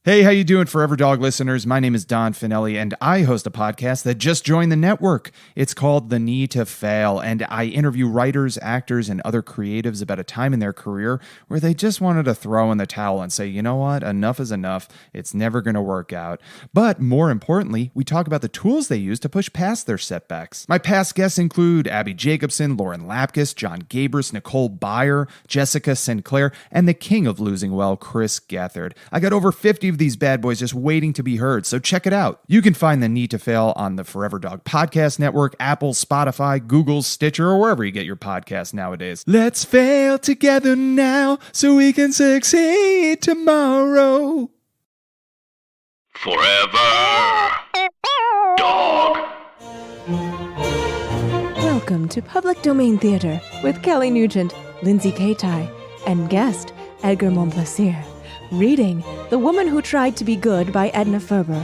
Hey, how you doing, Forever Dog listeners? My name is Don Finelli, and I host a podcast that just joined the network. It's called The Need to Fail, and I interview writers, actors, and other creatives about a time in their career where they just wanted to throw in the towel and say, you know what, enough is enough. It's never going to work out. But more importantly, we talk about the tools they use to push past their setbacks. My past guests include Abby Jacobson, Lauren Lapkus, John Gabris, Nicole Byer, Jessica Sinclair, and the king of losing well, Chris Gethard. I got over 50 of these bad boys just waiting to be heard, so check it out. You can find The Need to Fail on the Forever Dog Podcast Network, Apple, Spotify, Google, Stitcher, or wherever you get your podcasts nowadays. Let's fail together now so we can succeed tomorrow. Forever Dog. Welcome to Public Domain Theater with Kelly Nugent, Lindsay Kaitai, and guest Edgar Momplaisir. Reading The Woman Who Tried to Be Good by Edna Ferber.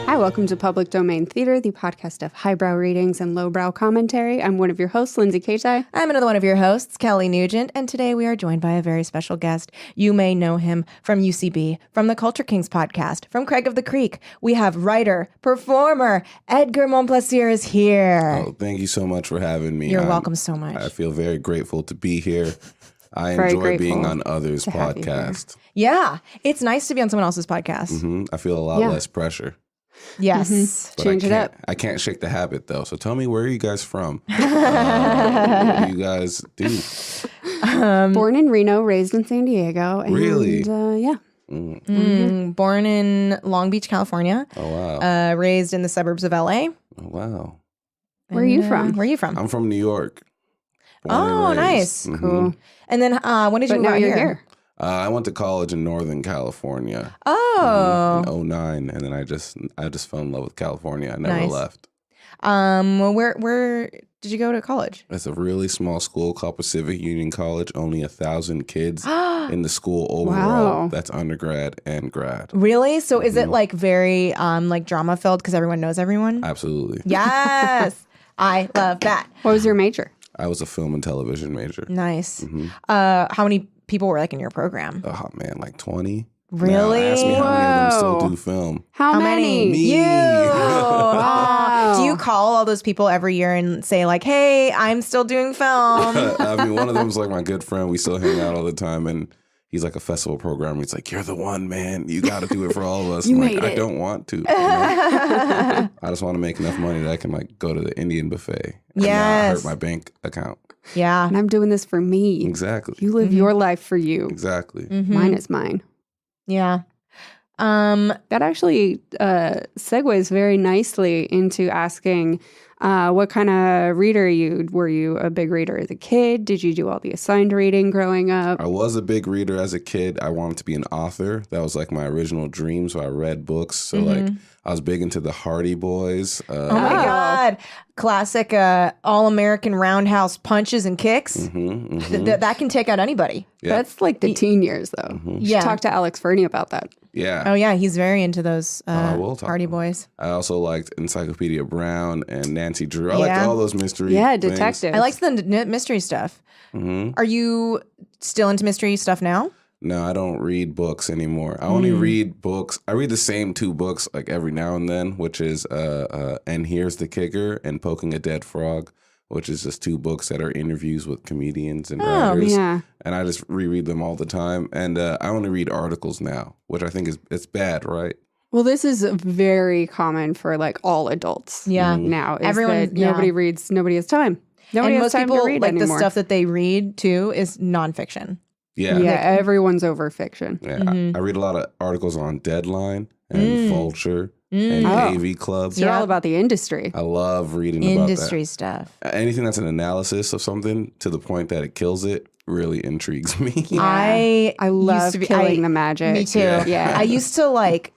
Hi, welcome to Public Domain Theater, the podcast of highbrow readings and lowbrow commentary. I'm one of your hosts, Lindsay Kaitai. I'm another one of your hosts, Kelly Nugent, and today we are joined by a very special guest. You may know him from UCB, from the Culture Kings podcast, from Craig of the Creek. We have writer, performer, Edgar Momplaisir is here. Oh, thank you so much for having me. You're welcome so much. I feel very grateful to be here. I Very enjoy grateful being on others' to have you here. podcast. Yeah, it's nice to be on someone else's podcast. I feel a lot Yeah. less pressure. Yes. But Change it up. I can't shake the habit, though. So tell me, where are you guys from? What do you guys do? Born in Reno, raised in San Diego. And, Really? Yeah. Born in Long Beach, California. Oh, wow. Raised in the suburbs of LA. Oh, wow. Where are you from? Where are you from? I'm from New York. Born and Oh, raised. nice. Mhm. Cool. And then when did But you now move out you're here. I went to college in Northern California Oh. in 09, and then I just fell in love with California. I never Nice. left. Well, where did you go to college? It's a really small school called Pacific Union College. Only 1,000 kids in the school overall. Wow. That's undergrad and grad. Really? So is it like very like drama filled because everyone knows everyone? Absolutely. Yes. I love that. What was your major? I was a film and television major. Nice. How many people were like in your program? Oh man, like 20. Really? Now, ask me how many of them still Whoa. do film. How many? Me. You. Wow. Do you call all those people every year and say like, "Hey, I'm still doing film"? I mean, one of them's like my good friend. We still hang out all the time, and he's like a festival programmer. He's like, "You're the one, man. You got to do it for all of us." You I'm made like, I it. don't want to. You know? I just want to make enough money that I can like go to the Indian buffet. And Yes. not hurt my bank account. Yeah. And I'm doing this for me. Exactly. You live your life for you. Exactly. Mine is mine. Yeah. That actually segues very nicely into asking what kind of reader were you a big reader as a kid? Did you do all the assigned reading growing up? I was a big reader as a kid. I wanted to be an author. That was like my original dream. So I read books. So like I was big into the Hardy Boys. Oh my God. Classic all-American roundhouse punches and kicks. That can take out anybody. Yeah. That's like the teen years, though. You should Yeah. talk to Alex Fernie about that. Yeah. Oh yeah, he's very into those we'll talk Hardy about Boys. I also liked Encyclopedia Brown and Nancy Drew. I liked Yeah. all those mystery Yeah, things. detectives. I like the mystery stuff. Are you still into mystery stuff now? No, I don't read books anymore. I only read books. I read the same 2 books like every now and then, which is And Here's the Kicker and Poking a Dead Frog, which is just 2 books that are interviews with comedians and writers. Yeah. And I just reread them all the time. And I only read articles now, which I think it's bad, right? Well, this is very common for like all adults. Yeah. Now is Everyone- that nobody has time. Nobody and has most time people to read like anymore. the stuff that they read too is nonfiction. Yeah. Yeah, everyone's over fiction. Yeah, I read a lot of articles on Deadline and Vulture and AV Club. So you're all about the industry. I love reading Industry about stuff. that. Anything that's an analysis of something to the point that it kills it really intrigues me. I love used to killing the magic. Me too. Yeah. I used to like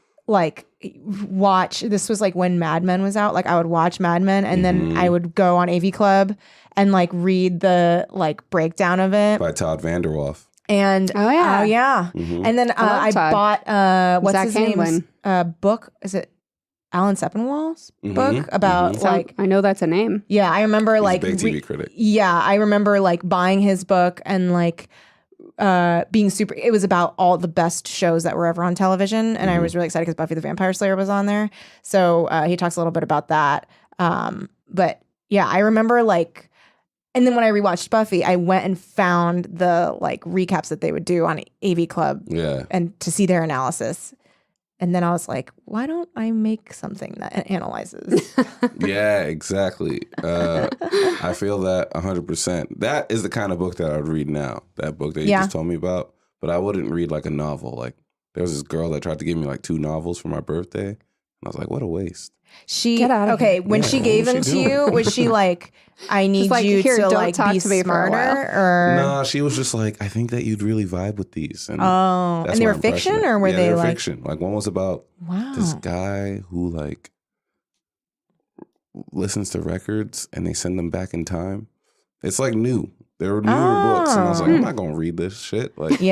watch. This was like when Mad Men was out. Like I would watch Mad Men, and then I would go on AV Club and like read the like breakdown of it. By Todd Vanderwolf. And Oh, yeah. And then I Todd. bought what's Zach his name? Book. Is it Alan Sepinwall's book about like? I know that's a name. Yeah, I remember He's like a big TV critic. Yeah, I remember like buying his book and like being super. It was about all the best shows that were ever on television, and I was really excited because Buffy the Vampire Slayer was on there. So he talks a little bit about that. But yeah, I remember like, and then when I rewatched Buffy, I went and found the like recaps that they would do on AV Club, and to see their analysis. And then I was like, why don't I make something that analyzes? Yeah, exactly. I feel that 100%. That is the kind of book that I would read now. That book that you just told me about. But I wouldn't read like a novel. Like there was this girl that tried to give me like 2 novels for my birthday. And I was like, what a waste. Get out of here. When she gave them to you, was she like, I need like, you here, to don't like talk be to me for a smarter? Or No, she was just like, I think that you'd really vibe with these. And and they my were fiction, impression. or were they were like fiction? Like one was about this guy who like listens to records and they send them back in time. It's like new. They were newer books, and I was like, I'm not gonna read this shit. Like, Did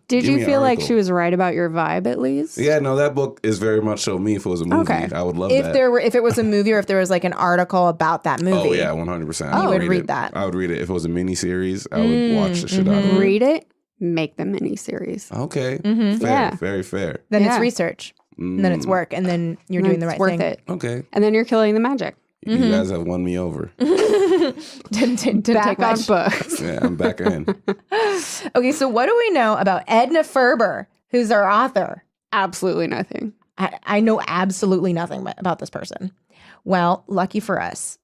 give you me an feel like article. she was right about your vibe at least? Yeah, no, that book is very much so me. If it was a movie, I would love that. If it was a movie, or if there was like an article about that movie. Oh yeah, 100%. You would read it. that. I would read it. If it was a miniseries, I would watch the shit out of it. Read it, make the miniseries. Okay, fair, Yeah. very fair. Then it's research, and then it's work, and then you're doing the right worth thing. it. Okay, And then you're killing the magic. you guys have won me over. Didn't Back take on much. books. Yeah, I'm back in. Okay, so what do we know about Edna Ferber, who's our author? Absolutely nothing. I know absolutely nothing about this person. Well, lucky for us,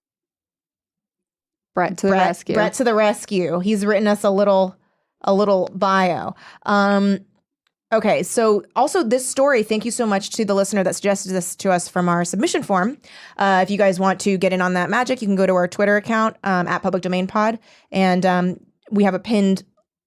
Brett to the rescue. Brett to the rescue. He's written us a little bio. Okay, so also this story, thank you so much to the listener that suggested this to us from our submission form. If you guys want to get in on that magic, you can go to our Twitter account at Public Domain Pod, and we have a pinned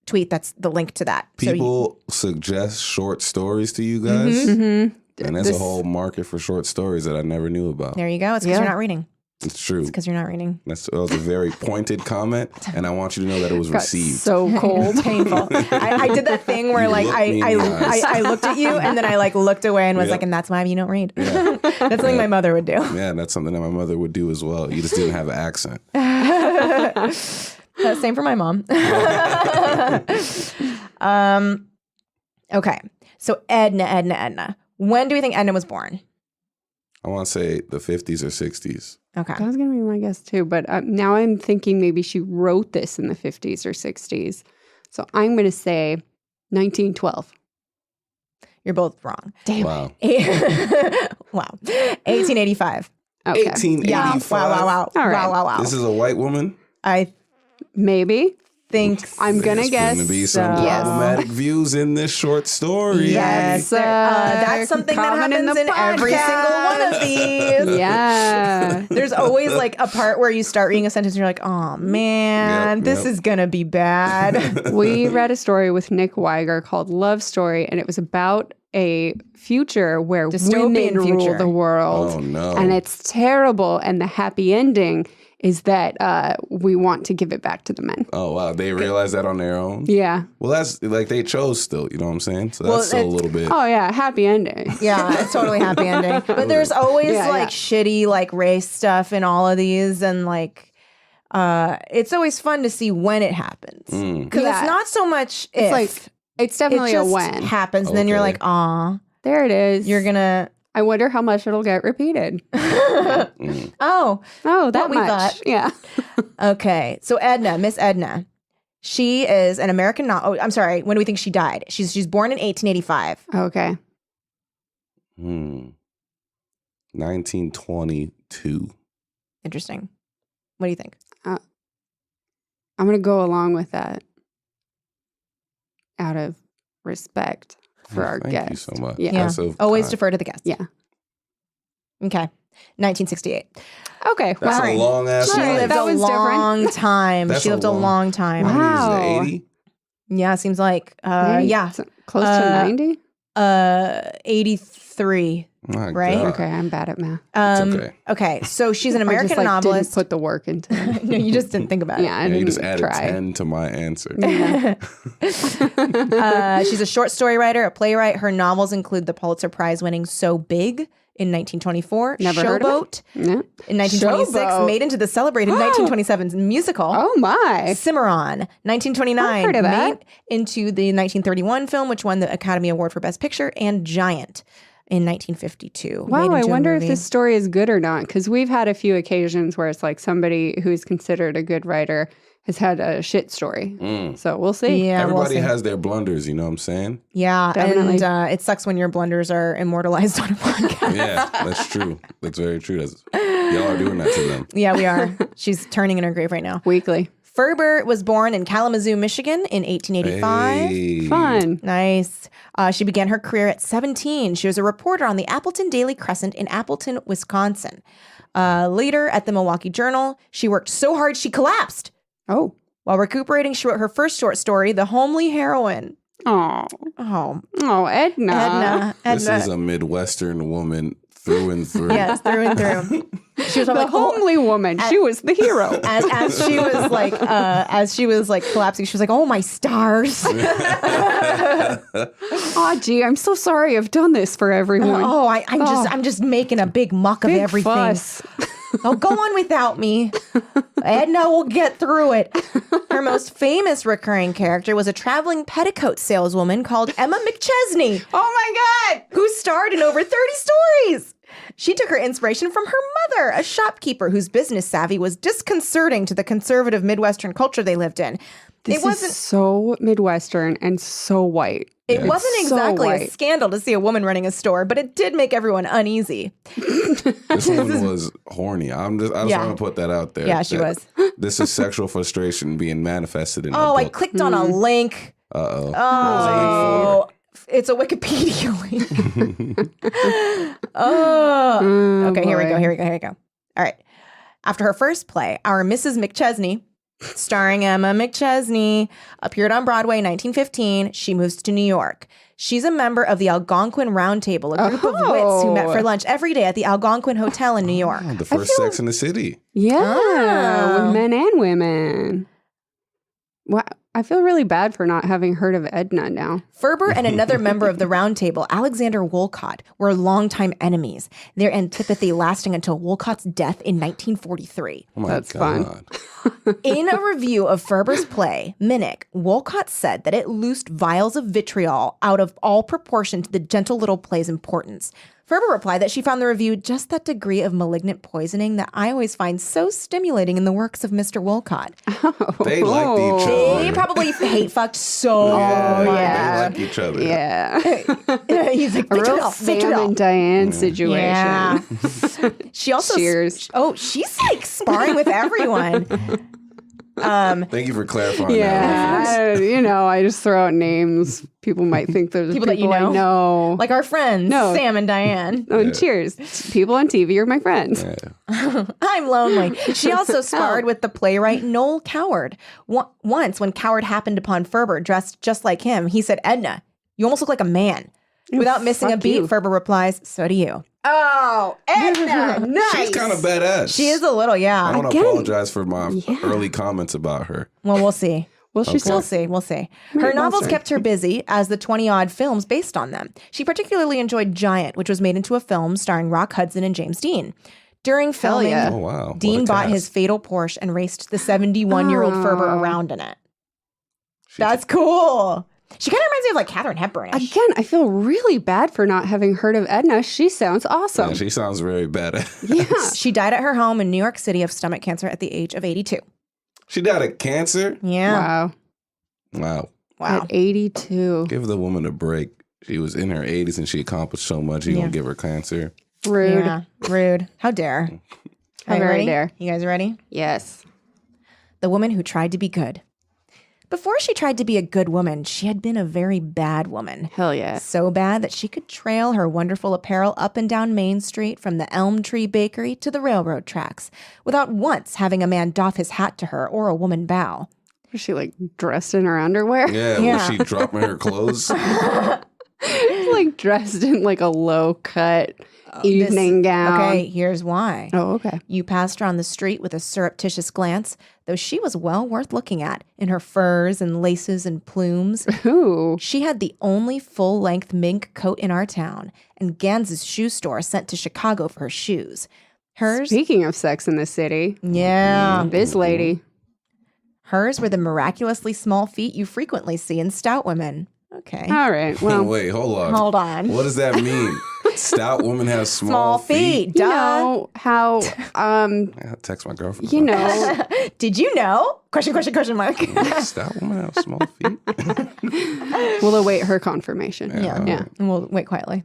tweet that's the link to that. People suggest short stories to you guys, and there's a whole market for short stories that I never knew about. There you go. It's because you're not reading. It's true. It's because you're not reading. That was a very pointed comment, and I want you to know that it was received. So cold. Painful. I did that thing where You like looked me in the eyes. I looked at you, and then I like looked away and was like, and that's why you don't read. Yeah. That's something my mother would do. Yeah, that's something that my mother would do as well. You just didn't have an accent. Same for my mom. Okay. So Edna. When do we think Edna was born? I want to say the 50s or 60s. Okay. That was going to be my guess too. But now I'm thinking maybe she wrote this in the 50s or 60s. So I'm going to say 1912. You're both wrong. Damn. Wow. Wow. 1885. Okay. 1885. Yeah. Wow. All right. Wow. This is a white woman. I Maybe. think I'm going to There's guess. going to be some Yes. problematic views in this short story. Yes, that's something that comment happens in the every single one of these. Yeah. There's always like a part where you start reading a sentence and you're like, oh man, Yep, this yep. is gonna be bad. We read a story with Nick Weiger called Love Story, and it was about a future where Dystopian women future. rule the world. Oh, no. And it's terrible. And the happy ending is that we want to give it back to the men. Oh, wow. They realized that on their own? Yeah. Well, that's like they chose still. You know what I'm saying? So Well, that's still a it's- little bit. Oh, yeah. Happy ending. Yeah, it's totally happy ending. But there's always Yeah, like shitty like race stuff in all of these, and like it's always fun to see when it happens because Yeah. it's not so much It's if. like, it's It definitely a just when. happens, and then you're Okay. like, aw, There it is. you're gonna. I wonder how much it'll get repeated. Oh, Oh, that What we much. thought. Yeah. okay. So Edna, Miss Edna, she is an American. Oh, I'm sorry. When do we think she died? She's born in 1885. Okay. 1922. Interesting. What do you think? I'm going to go along with that out of respect for our Thank guest. you so much. Yeah. That's a Always time. defer to the guest. Yeah. Okay. 1968. Okay. That's Wow. a long ass She All right, life. lived that a was different. long time. That's She a lived a long- long time. How Wow. many years is it, 80? Yeah, seems like Maybe yeah. it's close to 90? 83. My Right? God. Okay, I'm bad at math. okay. Okay, so she's an I American just, like, novelist. didn't put the work into it. No, you just didn't think about Yeah, I Yeah, didn't you just added try. 10 to my answer. Yeah. it. She's a short story writer, a playwright. Her novels include the Pulitzer Prize winning So Big, in 1924. Never heard of Showboat Yeah. in 1926, Showboat. made into the celebrated 1927 musical. Oh my. Cimarron, 1929, I've heard of that. made into the 1931 film, which won the Academy Award for Best Picture, and Giant in 1952. Wow, made I into a wonder if movie. this story is good or not, because we've had a few occasions where it's like somebody who's considered a good writer has had a shit story. So we'll see. Yeah, we'll Everybody see. has their blunders, you know what I'm saying? Yeah, Definitely. and it sucks when your blunders are immortalized on a podcast. Yeah, that's true. That's very true. Y'all are doing that to them. Yeah, we are. She's turning in her grave right now. Weekly. Ferber was born in Kalamazoo, Michigan in 1885. Hey. Fun. Nice. She began her career at 17. She was a reporter on the Appleton Daily Crescent in Appleton, Wisconsin. Later at the Milwaukee Journal, she worked so hard she collapsed. Oh. While recuperating, she wrote her first short story, The Homely Heroine. Oh. Oh, Oh, Edna. This is a Midwestern woman through and through. Yes, through and through. She was The like, homely woman. She was the hero. as she was like collapsing, she was like, "Oh my stars! Oh, gee, I'm so sorry I've done this for everyone. Oh, I'm just making a big muck of Big everything. fuss. Oh, go on without me. Edna will get through it." Her most famous recurring character was a traveling petticoat saleswoman called Emma McChesney, Oh my God. who starred in over 30 stories. She took her inspiration from her mother, a shopkeeper whose business savvy was disconcerting to the conservative Midwestern culture they lived in. This is so Midwestern and so white. It wasn't so exactly a white. scandal to see a woman running a store, but it did make everyone uneasy. This woman was horny. I just Yeah. want to put that out there. Yeah, she that was. This is sexual frustration being manifested in Oh, the I book. clicked on a link. Uh-oh. Oh, it's a Wikipedia link. Oh. Okay, here we go. All right. After her first play, Our Mrs. McChesney, starring Emma McChesney, appeared on Broadway in 1915. She moves to New York. She's a member of the Algonquin Round Table, a group of wits who met for lunch every day at the Algonquin Hotel in New York. Oh, the first Sex in the City. Yeah, Oh. with men and women. Wow. I feel really bad for not having heard of Edna now. Ferber and another member of the Round Table, Alexander Wolcott, were longtime enemies, their antipathy lasting until Wolcott's death in 1943. Oh my That's God. fun. In a review of Ferber's play, Minnick, Wolcott said that it loosed vials of vitriol out of all proportion to the gentle little play's importance. Ferber replied that she found the review just that degree of malignant poisoning that I always find so stimulating in the works of Mr. Wolcott. They liked each other. They probably hate fucked so yeah, much. They like each other. Yeah. He's like, A real vitriol, Sam vitriol. and Diane situation. Yeah. She also Cheers. she's like sparring with everyone. Thank you for clarifying that. Yeah, I just throw out names. People might think there's People that you know? I know. Like our friends, No. Sam and Diane. Oh, and cheers. People on TV are my friends. Yeah. I'm lonely. She also sparred with the playwright Noel Coward. Once, when Coward happened upon Ferber dressed just like him, he said, "Edna, you almost look like a man." Without missing a fuck beat, you. Ferber replies, "So do you." Oh, Edna, nice. She's kind of badass. She is a little, I yeah. want to apologize for my early comments about her. Well, we'll see. Well, she's still We'll see. Her novels kept her busy, as the 20-odd films based on them. She particularly enjoyed Giant, which was made into a film starring Rock Hudson and James Dean. During filming, yeah. Oh, wow. What Dean a bought cast. his fatal Porsche and raced the 71-year-old Ferber around in it. That's cool. She kind of reminds me of like Katharine Hepburn-ish. Again, I feel really bad for not having heard of Edna. She sounds awesome. Yeah, she sounds very badass. Yeah. She died at her home in New York City of stomach cancer at the age of 82. She died of cancer? Yeah. Wow. Wow. At 82. Give the woman a break. She was in her 80s and she accomplished so much. You gonna give her cancer? Rude. Yeah. Rude. How dare. How Are you very ready? dare. You guys ready? Yes. The woman who tried to be good. Before she tried to be a good woman, she had been a very bad woman. Hell yeah. So bad that she could trail her wonderful apparel up and down Main Street from the Elm Tree Bakery to the railroad tracks without once having a man doff his hat to her or a woman bow. Was she like dressed in her underwear? Yeah, Yeah. was she dropping her clothes? Like dressed in like a low cut evening gown. Okay, here's why. Oh, okay. You passed her on the street with a surreptitious glance, though she was well worth looking at in her furs and laces and plumes. Ooh. She had the only full-length mink coat in our town, and Gans's shoe store sent to Chicago for her shoes. Hers, Speaking of Sex in the City, yeah, this lady. hers were the miraculously small feet you frequently see in stout women. Okay. All right. Well, Wait, hold on. Hold on. What does that mean? Stout women have Small small, feet. you Duh. know how, I text my girlfriend. you about know, Did you know? Question mark. that. Stout women have small feet. we'll await her confirmation. Yeah. Yeah. And we'll wait quietly.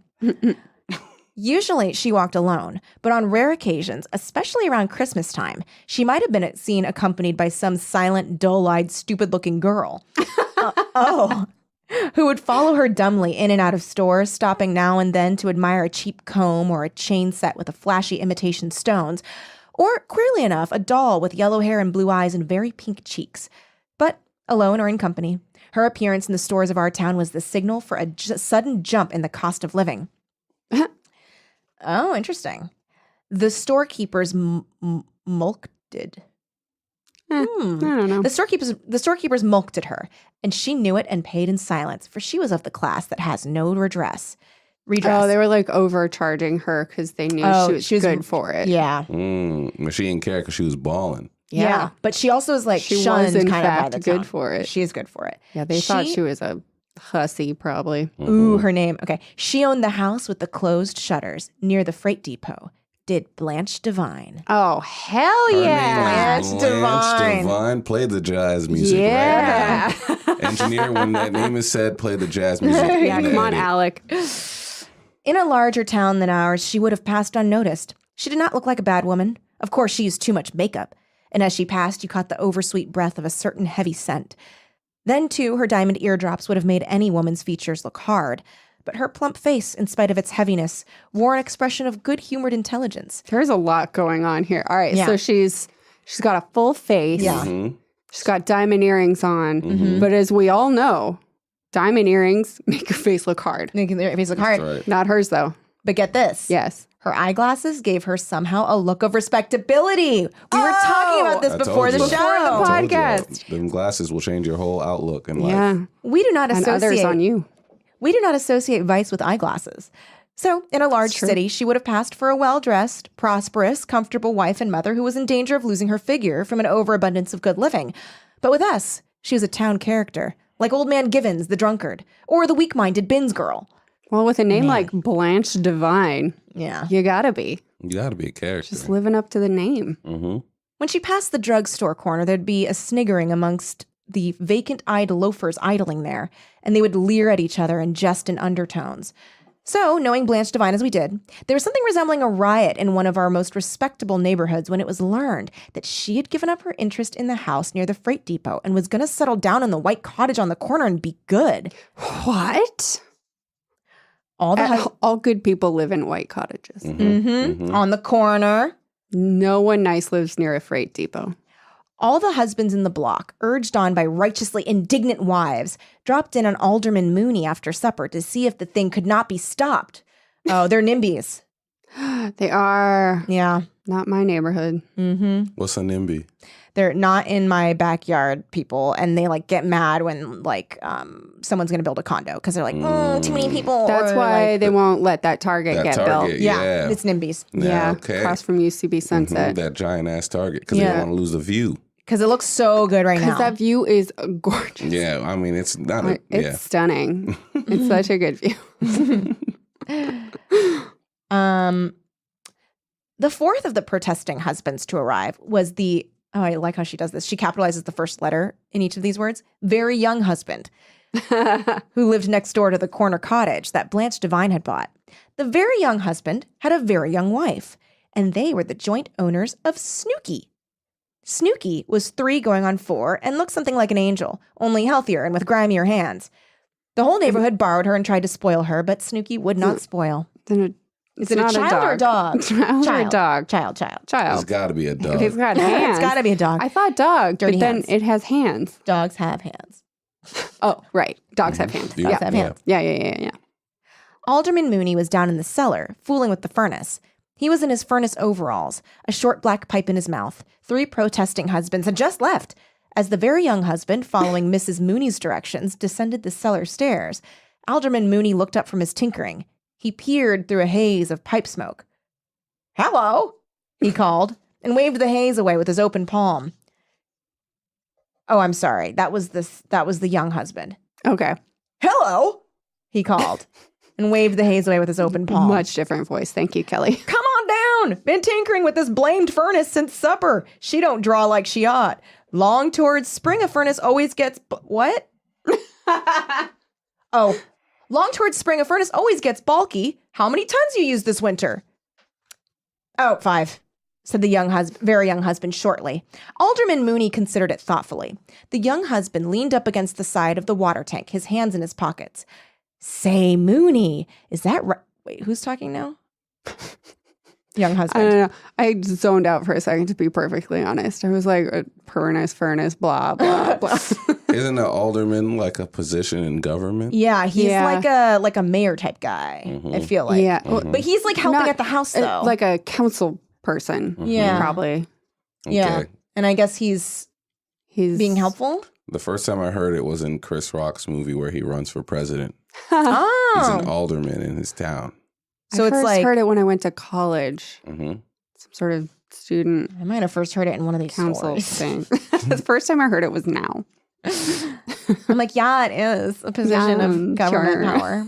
Usually she walked alone, but on rare occasions, especially around Christmas time, she might have been seen accompanied by some silent, dull-eyed, stupid-looking girl. Who would follow her dumbly in and out of stores, stopping now and then to admire a cheap comb or a chain set with a flashy imitation stones, or, queerly enough, a doll with yellow hair and blue eyes and very pink cheeks. But alone or in company, her appearance in the stores of our town was the signal for a sudden jump in the cost of living. Oh, interesting. The storekeepers mulcted. I don't know. The storekeepers mulcted at her, and she knew it and paid in silence, for she was of the class that has no redress. Oh, they were like overcharging her because they knew she was good for it. Yeah. But she didn't care because she was balling. Yeah. But she also is like She shunned was, in kind of by fact, the good town. for it. She is good for it. Yeah, they thought she was a hussy, probably. Ooh, her name. Okay. She owned the house with the closed shutters near the freight depot. Did Blanche Devine. Oh, hell Her yeah. name is Blanche Devine. Devine. Play the jazz music Yeah. right now. Engineer, when that name is said, play the jazz music. Yeah, in the come on, edit. Alec. In a larger town than ours, she would have passed unnoticed. She did not look like a bad woman. Of course, she used too much makeup. And as she passed, you caught the oversweet breath of a certain heavy scent. Then, too, her diamond eardrops would have made any woman's features look hard. But her plump face, in spite of its heaviness, wore an expression of good-humored intelligence. There's a lot going on here. All right, Yeah. so she's got a full face. Yeah. She's got diamond earrings on. But as we all know, diamond earrings make your face look hard. Making her face look hard. That's right. Not hers, though. But get this. Yes. Her eyeglasses gave her somehow a look of respectability. We were talking about this I before told the you. show. Before the Told you, podcast. them glasses will change your whole outlook in life. Yeah. We do not And others associate on you. We do not associate vice with eyeglasses. So, in a large city, she would have passed for a well-dressed, prosperous, comfortable wife and mother who was in danger of losing her figure from an overabundance of good living. But with us, she was a town character, like Old Man Givens, the drunkard, or the weak-minded Bins girl. Well, with a name like Blanche Devine, Yeah. you gotta be. You got to be a character. Just living up to the name. When she passed the drugstore corner, there'd be a sniggering amongst the vacant-eyed loafers idling there, and they would leer at each other and jest in undertones. So, knowing Blanche Devine as we did, there was something resembling a riot in one of our most respectable neighborhoods when it was learned that she had given up her interest in the house near the freight depot and was going to settle down in the white cottage on the corner and be good. What? All All good people live in white cottages. on the corner. No one nice lives near a freight depot. All the husbands in the block, urged on by righteously indignant wives, dropped in on Alderman Mooney after supper to see if the thing could not be stopped. Oh, they're NIMBYs. They are Yeah. not my neighborhood. What's a NIMBY? They're not in my backyard, people, and they like get mad when someone's going to build a condo because they're like, too many people. That's or, why like, they won't let that Target That get Target, built. yeah, it's NIMBYs Yeah, okay. across from UCB Sunset. That giant ass Target because Yeah. they want to lose the view. because it looks so good right now. Because that view is gorgeous. Yeah, I mean it's not. It's stunning. It's such a good view. The fourth of the protesting husbands to arrive was the, oh, I like how she does this. She capitalizes the first letter in each of these words. Very young husband who lived next door to the corner cottage that Blanche Devine had bought. The very young husband had a very young wife, and they were the joint owners of Snooky. Snooky was 3 going on 4 and looked something like an angel, only healthier and with grimier hands. The whole neighborhood borrowed her and tried to spoil her, but Snooky would not spoil. Then Is it a child or a dog? Child or a dog? Child. It's Child. got to be a dog. If it's got hands. It's got to be a dog. I thought dog, Dirty but then hands. it has hands. Dogs have hands. Oh, right. Dogs have hands. Yeah. Dogs have hands. Yeah. Alderman Mooney was down in the cellar, fooling with the furnace. He was in his furnace overalls, a short black pipe in his mouth. 3 protesting husbands had just left, as the very young husband, following Mrs. Mooney's directions, descended the cellar stairs. Alderman Mooney looked up from his tinkering. He peered through a haze of pipe smoke. "Hello," he called, and waved the haze away with his open palm. Oh, I'm sorry. That was the young husband. Okay. "Hello," he called, and waved the haze away with his open palm. Much different voice. Thank you, Kelly. "Come on down. Been tinkering with this blamed furnace since supper. She don't draw like she ought. Long towards spring, a furnace always gets... What? Oh, long towards spring, a furnace always gets bulky. How many tons you used this winter?" "Oh, 5, said the very young husband shortly. Alderman Mooney considered it thoughtfully. The young husband leaned up against the side of the water tank, his hands in his pockets. "Say, Mooney, is that right?" Wait, who's talking now? Young I husband. don't know. I zoned out for a second, to be perfectly honest. I was like, furnace, blah, blah, blah. Isn't an alderman like a position in government? Yeah, he's Yeah. like a mayor type guy, I feel like. Yeah. But he's like helping Not- at the house though. Like a council person. Yeah. Probably. Yeah. Okay. And I guess he's He's being helpful. The first time I heard it was in Chris Rock's movie where he runs for president. He's Oh. an alderman in his town. So I it's first like heard it when I went to college. Hmm Some sort of student I might have first heard it in one of these council stories. thing. The first time I heard it was now. I'm like, yeah, it is a position Yeah, of government sure. power.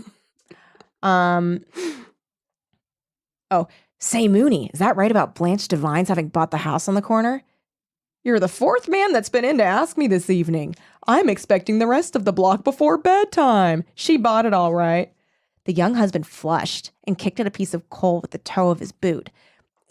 Oh, say, Mooney, is that right about Blanche Devine's having bought the house on the corner? You're the 4th man that's been in to ask me this evening. I'm expecting the rest of the block before bedtime. She bought it all right. The young husband flushed and kicked at a piece of coal with the toe of his boot.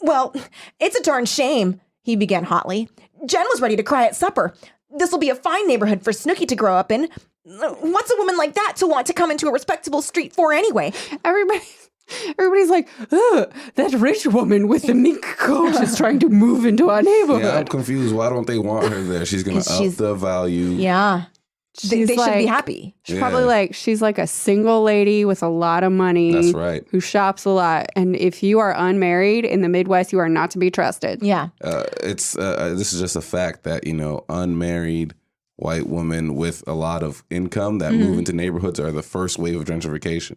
"Well, it's a darn shame," he began hotly. "Jen was ready to cry at supper. This'll be a fine neighborhood for Snooky to grow up in. What's a woman like that to want to come into a respectable street for anyway? Everybody's like, "Ugh, that rich woman with the mink coat is trying to move into our Yeah, I'm neighborhood." confused. Why don't they want her there? She's going to 'Cause up she's- the value. Yeah. They She's should be like- happy. She's Yeah. probably like, she's like a single lady with a lot of money. That's right. Who shops a lot. And if you are unmarried in the Midwest, you are not to be trusted. Yeah. This is just a fact that, unmarried white women with a lot of income that move into neighborhoods are the first wave of gentrification.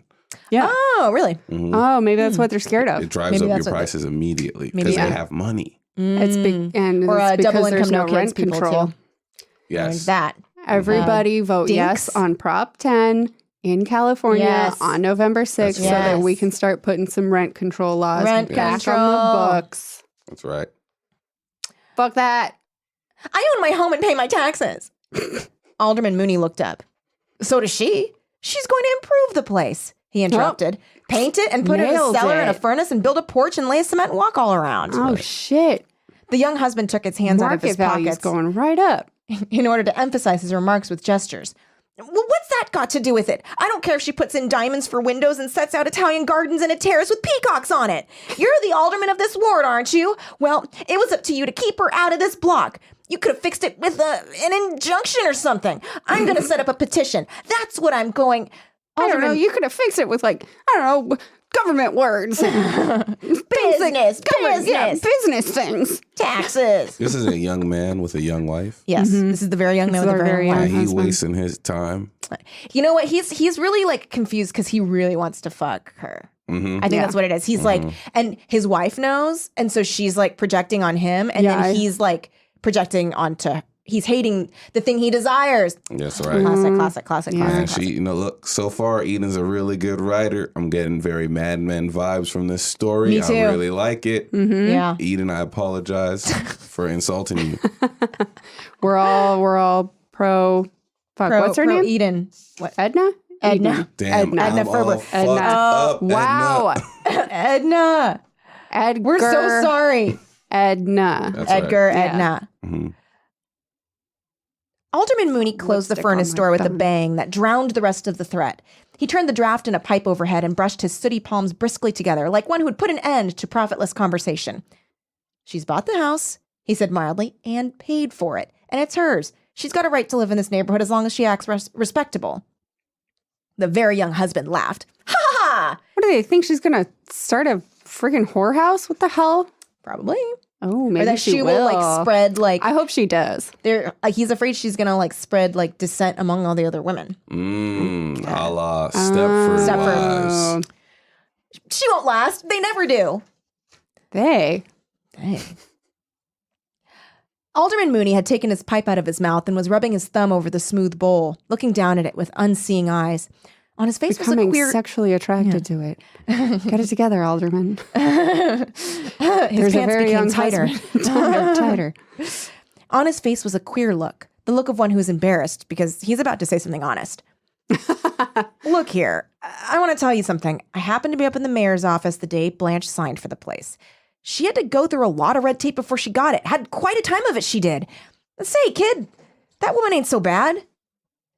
Yeah. Oh, really? Oh, maybe that's what they're scared of. It drives Maybe up your that's what they- prices immediately Maybe because they yeah. have money. It's and Or it's double because there's income, no no rent kids people, control. too. Yes. That. Everybody vote dinks. yes on Prop 10 in California Yes. on November 6th That's so right. that we can start putting some rent control laws Rent back control. on the books. That's right. Fuck that. I own my home and pay my taxes. Alderman Mooney looked up. So does she. She's going to improve the place, he interrupted. Paint it and put in a Nailed cellar and a it. furnace and build a porch and lay a cement walk all around. Oh, shit. The young husband took his hands out of Market his value's pockets going right up. in order to emphasize his remarks with gestures. Well, what's that got to do with it? I don't care if she puts in diamonds for windows and sets out Italian gardens in a terrace with peacocks on it. You're the alderman of this ward, aren't you? Well, it was up to you to keep her out of this block. You could have fixed it with an injunction or something. I'm going to set up a petition. That's what I'm going... I don't know. You could have fixed it with, like, I don't know, government words. Business, Yeah, business, business things. taxes. This is a young man with a young wife. Yes, this is the very young man This with is the our very very young young wife. And he's husband. wasting his time. You know what? He's really like confused because he really wants to fuck her. Hmm I think that's what it is. He's like, and his wife knows, and so she's like projecting on him, and Yeah, then he's like projecting onto. He's hating the thing he desires. That's right. Classic. Man, look, so far, Eden's a really good writer. I'm getting very Mad Men vibes from this story. Me too. I really like it. Yeah. Eden, I apologize for insulting you. We're all pro. Fuck, what's her name? Eden. What? Edna? Edna. Damn, Edna. I'm Ferber. all fucked Edna. up, Wow. Edna. Edgar. We're so sorry. Edna. That's right. Edgar. Yeah. Edna. Mhm. Alderman Mooney closed the Lipstick on furnace my door with a thumb. bang that drowned the rest of the threat. He turned the draft in a pipe overhead and brushed his sooty palms briskly together, like one who would put an end to profitless conversation. She's bought the house, he said mildly, and paid for it, and it's hers. She's got a right to live in this neighborhood as long as she acts respectable. The very young husband laughed. Ha ha ha! What do they think? She's going to start a friggin' whorehouse? What the hell? Probably. Oh, Or maybe that she will like spread like I hope she does. he's afraid she's gonna like spread like dissent among all the other women. A la Stepford Wives. She won't last. They never do. They. Dang. Alderman Mooney had taken his pipe out of his mouth and was rubbing his thumb over the smooth bowl, looking down at it with unseeing eyes. On his face Becoming was a queer... sexually attracted to it. Get it together, Alderman. His There's pants a very became young tighter. tighter. On his face was a queer look, the look of one who is embarrassed because he's about to say something honest. Look here, I want to tell you something. I happened to be up in the mayor's office the day Blanche signed for the place. She had to go through a lot of red tape before she got it. Had quite a time of it, she did. Say, kid, that woman ain't so bad.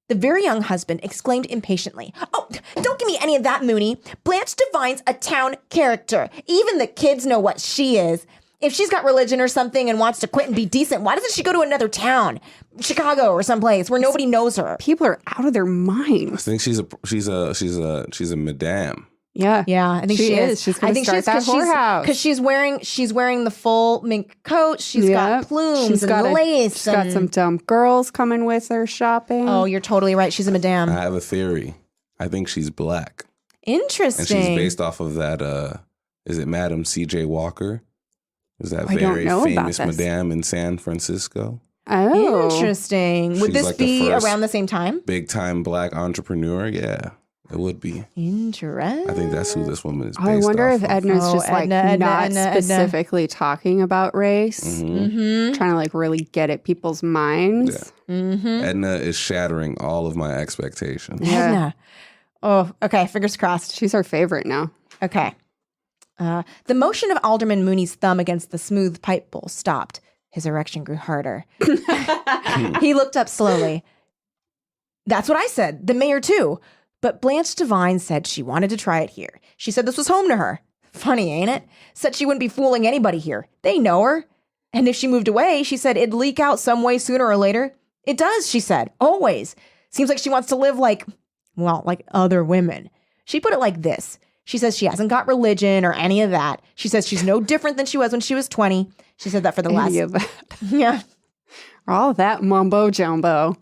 The very young husband exclaimed impatiently, "Oh, don't give me any of that, Mooney. Blanche Devine's a town character. Even the kids know what she is. If she's got religion or something and wants to quit and be decent, why doesn't she go to another town? Chicago or someplace where nobody knows her?" People are out of their I minds. think she's a madame. Yeah. Yeah, I think she is. She's going to start that whorehouse. Because she's wearing the full mink coat. She's got plumes She's and got lace. She's got some dumb girls coming with her shopping. Oh, you're totally right. She's a madame. I have a theory. I think she's black. Interesting. And she's based off of that, is it Madam C.J. Walker? Is that I don't very know about famous this. madame in San Francisco? Oh. Interesting. Would She's this like the be first around the same time? Big time black entrepreneur? Yeah, it would be. Interesting. I think that's who this woman is based I wonder off if of. Edna's Oh, just like Edna, not Edna. specifically talking about race, Mm-hmm. trying to like really get at people's minds. Mm-hmm. Edna is shattering all of my expectations. Yeah. Edna. Oh, okay. Fingers crossed. She's our favorite now. Okay. The motion of Alderman Mooney's thumb against the smooth pipe bowl stopped. His erection grew harder. He looked up slowly. That's what I said. The mayor, too. But Blanche Devine said she wanted to try it here. She said this was home to her. Funny, ain't it? Said she wouldn't be fooling anybody here. They know her. And if she moved away, she said it'd leak out some way sooner or later. It does, she said. Always. Seems like she wants to live like other women. She put it like this. She says she hasn't got religion or any of that. She says she's no different than she was when she was 20. She said that for the last... Any of that. Yeah. All that mumbo jumbo.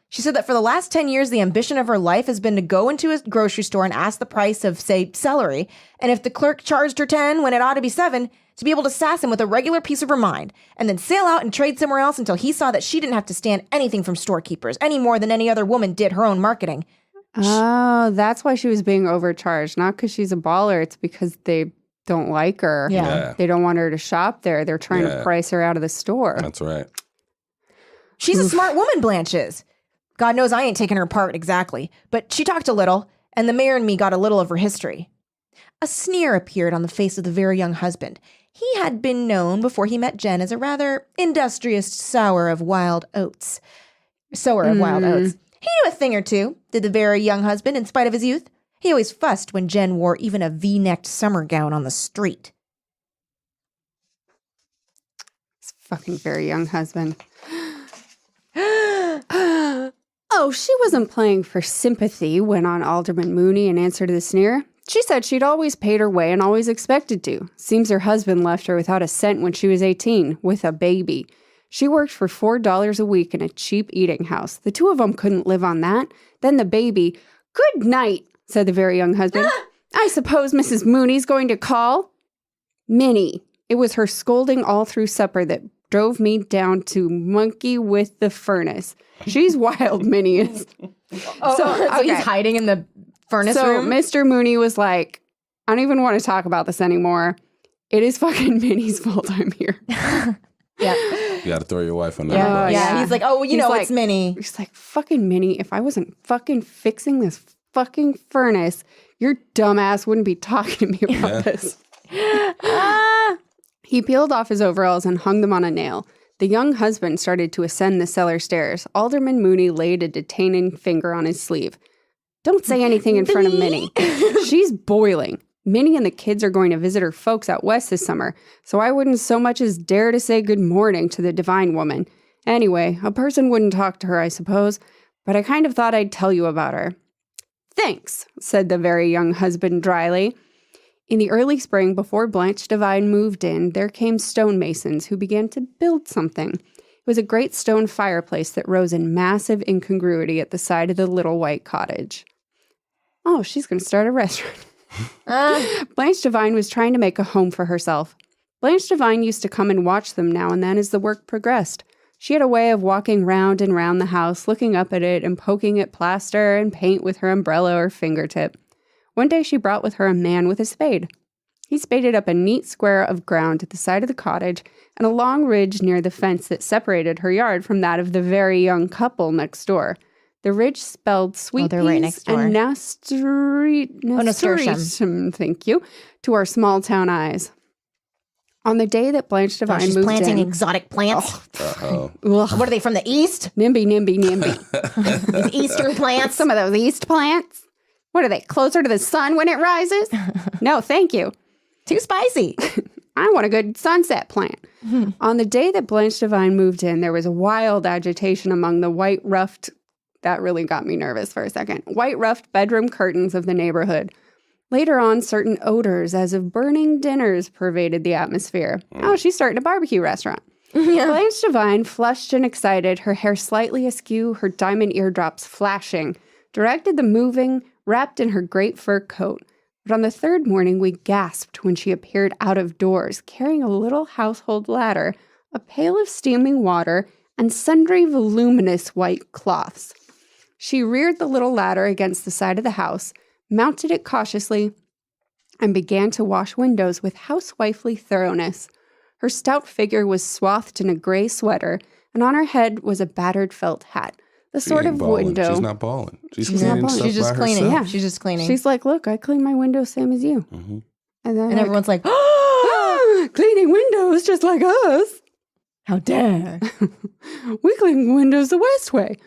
She said that for the last 10 years, the ambition of her life has been to go into a grocery store and ask the price of, say, celery. And if the clerk charged her 10 when it ought to be 7, to be able to sass him with a regular piece of her mind and then sail out and trade somewhere else until he saw that she didn't have to stand anything from storekeepers any more than any other woman did her own marketing. Oh, that's why she was being overcharged. Not because she's a baller. It's because they don't like her. Yeah. They don't want her to shop there. They're trying to price her out of the store. That's right. She's a smart woman, Blanche is. God knows I ain't taking her part exactly, but she talked a little, and the mayor and me got a little of her history. A sneer appeared on the face of the very young husband. He had been known before he met Jen as a rather industrious sower of wild oats. He knew a thing or two, did the very young husband, in spite of his youth. He always fussed when Jen wore even a V-necked summer gown on the street. This fucking very young husband. Oh, she wasn't playing for sympathy, went on Alderman Mooney in answer to the sneer. She said she'd always paid her way and always expected to. Seems her husband left her without a cent when she was 18, with a baby. She worked for $4 a week in a cheap eating house. The two of them couldn't live on that. Then the baby. Good night, said the very young husband. I suppose Mrs. Mooney's going to call? Minnie. It was her scolding all through supper that drove me down to monkey with the furnace. She's wild, Minnie is. So he's hiding in the furnace room? Mr. Mooney was like, I don't even want to talk about this anymore. It is fucking Minnie's fault I'm here. Yeah. You got to throw your wife under Yeah. the bus. Yeah. He's like, oh, you know, like, it's Minnie. He's like, fucking Minnie, if I wasn't fucking fixing this fucking furnace, your dumbass wouldn't be talking to me about this. He peeled off his overalls and hung them on a nail. The young husband started to ascend the cellar stairs. Alderman Mooney laid a detaining finger on his sleeve. Don't say anything in front of Minnie. She's boiling. Minnie and the kids are going to visit her folks out west this summer, so I wouldn't so much as dare to say good morning to the divine woman. Anyway, a person wouldn't talk to her, I suppose, but I kind of thought I'd tell you about her. Thanks, said the very young husband dryly. In the early spring, before Blanche Devine moved in, there came stonemasons who began to build something. It was a great stone fireplace that rose in massive incongruity at the side of the little white cottage. Oh, she's going to start a restaurant. Blanche Devine was trying to make a home for herself. Blanche Devine used to come and watch them now and then as the work progressed. She had a way of walking round and round the house, looking up at it and poking at plaster and paint with her umbrella or fingertip. One day she brought with her a man with a spade. He spaded up a neat square of ground at the side of the cottage and a long ridge near the fence that separated her yard from that of the very young couple next door. The ridge spelled sweet they're peas right next door. and nasturtium, thank you, to our small town eyes. On the day that Blanche Devine she's moved planting in, exotic plants. Uh-oh. What are they, from the east? NIMBY, NIMBY, NIMBY. These eastern plants? Some of those east plants. What are they, closer to the sun when it rises? No, thank you. Too spicy. I want a good sunset plant. On the day that Blanche Devine moved in, there was a wild agitation among the white-ruffed, that really got me nervous for a second, white-ruffed bedroom curtains of the neighborhood. Later on, certain odors as of burning dinners pervaded the atmosphere. Oh, she's starting a barbecue restaurant. Blanche Devine, flushed and excited, her hair slightly askew, her diamond eardrops flashing, directed the moving, wrapped in her great fur coat. But on the third morning, we gasped when she appeared out of doors, carrying a little household ladder, a pail of steaming water, and sundry voluminous white cloths. She reared the little ladder against the side of the house, mounted it cautiously, and began to wash windows with housewifely thoroughness. Her stout figure was swathed in a gray sweater, and on her head was a battered felt hat. The sort of window. She's not balling. She's not cleaning balling. stuff She's just by cleaning. herself. Yeah, she's just cleaning. She's like, look, I clean my windows same as you. Mm-hmm. And everyone's like, cleaning windows just like us. how dare. We clean windows the West way.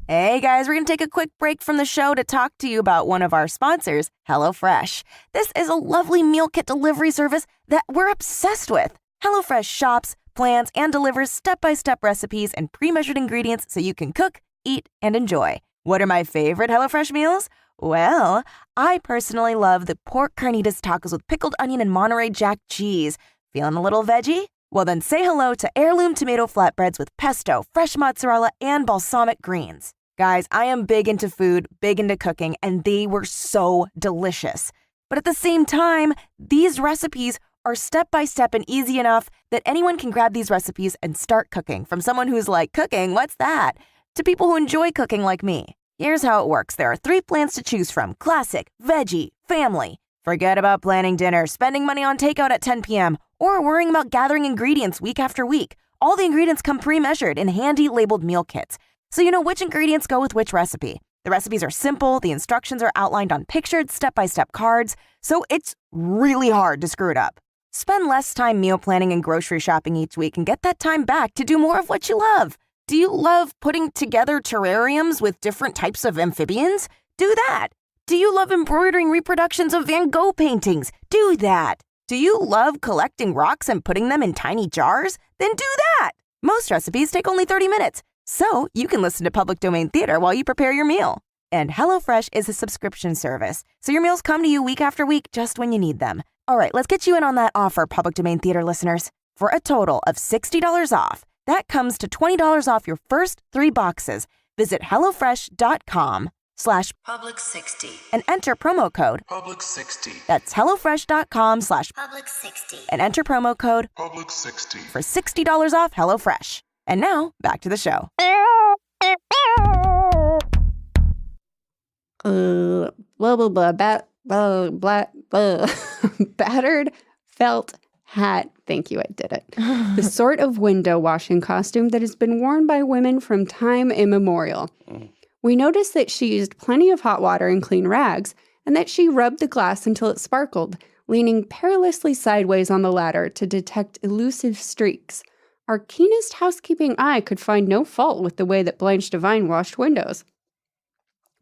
Hey guys, we're going to take a quick break from the show to talk to you about one of our sponsors, HelloFresh. This is a lovely meal kit delivery service that we're obsessed with. HelloFresh shops, plans, and delivers step-by-step recipes and pre-measured ingredients so you can cook, eat, and enjoy. What are my favorite HelloFresh meals? Well, I personally love the pork carnitas tacos with pickled onion and Monterey Jack cheese. Feeling a little veggie? Well, then say hello to heirloom tomato flatbreads with pesto, fresh mozzarella, and balsamic greens. Guys, I am big into food, big into cooking, and they were so delicious. But at the same time, these recipes are step-by-step and easy enough that anyone can grab these recipes and start cooking. From someone who's like, cooking, what's that? To people who enjoy cooking like me. Here's how it works. There are 3 plans to choose from: classic, veggie, family. Forget about planning dinner, spending money on takeout at 10 p.m., or worrying about gathering ingredients week after week. All the ingredients come pre-measured in handy labeled meal kits, so you know which ingredients go with which recipe. The recipes are simple, the instructions are outlined on pictured step-by-step cards, so it's really hard to screw it up. Spend less time meal planning and grocery shopping each week and get that time back to do more of what you love. Do you love putting together terrariums with different types of amphibians? Do that. Do you love embroidering reproductions of Van Gogh paintings? Do that. Do you love collecting rocks and putting them in tiny jars? Then do that. Most recipes take only 30 minutes, so you can listen to Public Domain Theater while you prepare your meal. And HelloFresh is a subscription service, so your meals come to you week after week just when you need them. All right, let's get you in on that offer, Public Domain Theater listeners. For a total of $60 off, that comes to $20 off your first 3 boxes. Visit HelloFresh.com/Public60 and enter promo code Public60. That's HelloFresh.com/Public60 and enter promo code Public60 for $60 off HelloFresh. And now, back to the show. Battered felt hat. Thank you, I did it. The sort of window washing costume that has been worn by women from time immemorial. We noticed that she used plenty of hot water and clean rags, and that she rubbed the glass until it sparkled, leaning perilously sideways on the ladder to detect elusive streaks. Our keenest housekeeping eye could find no fault with the way that Blanche Devine washed windows.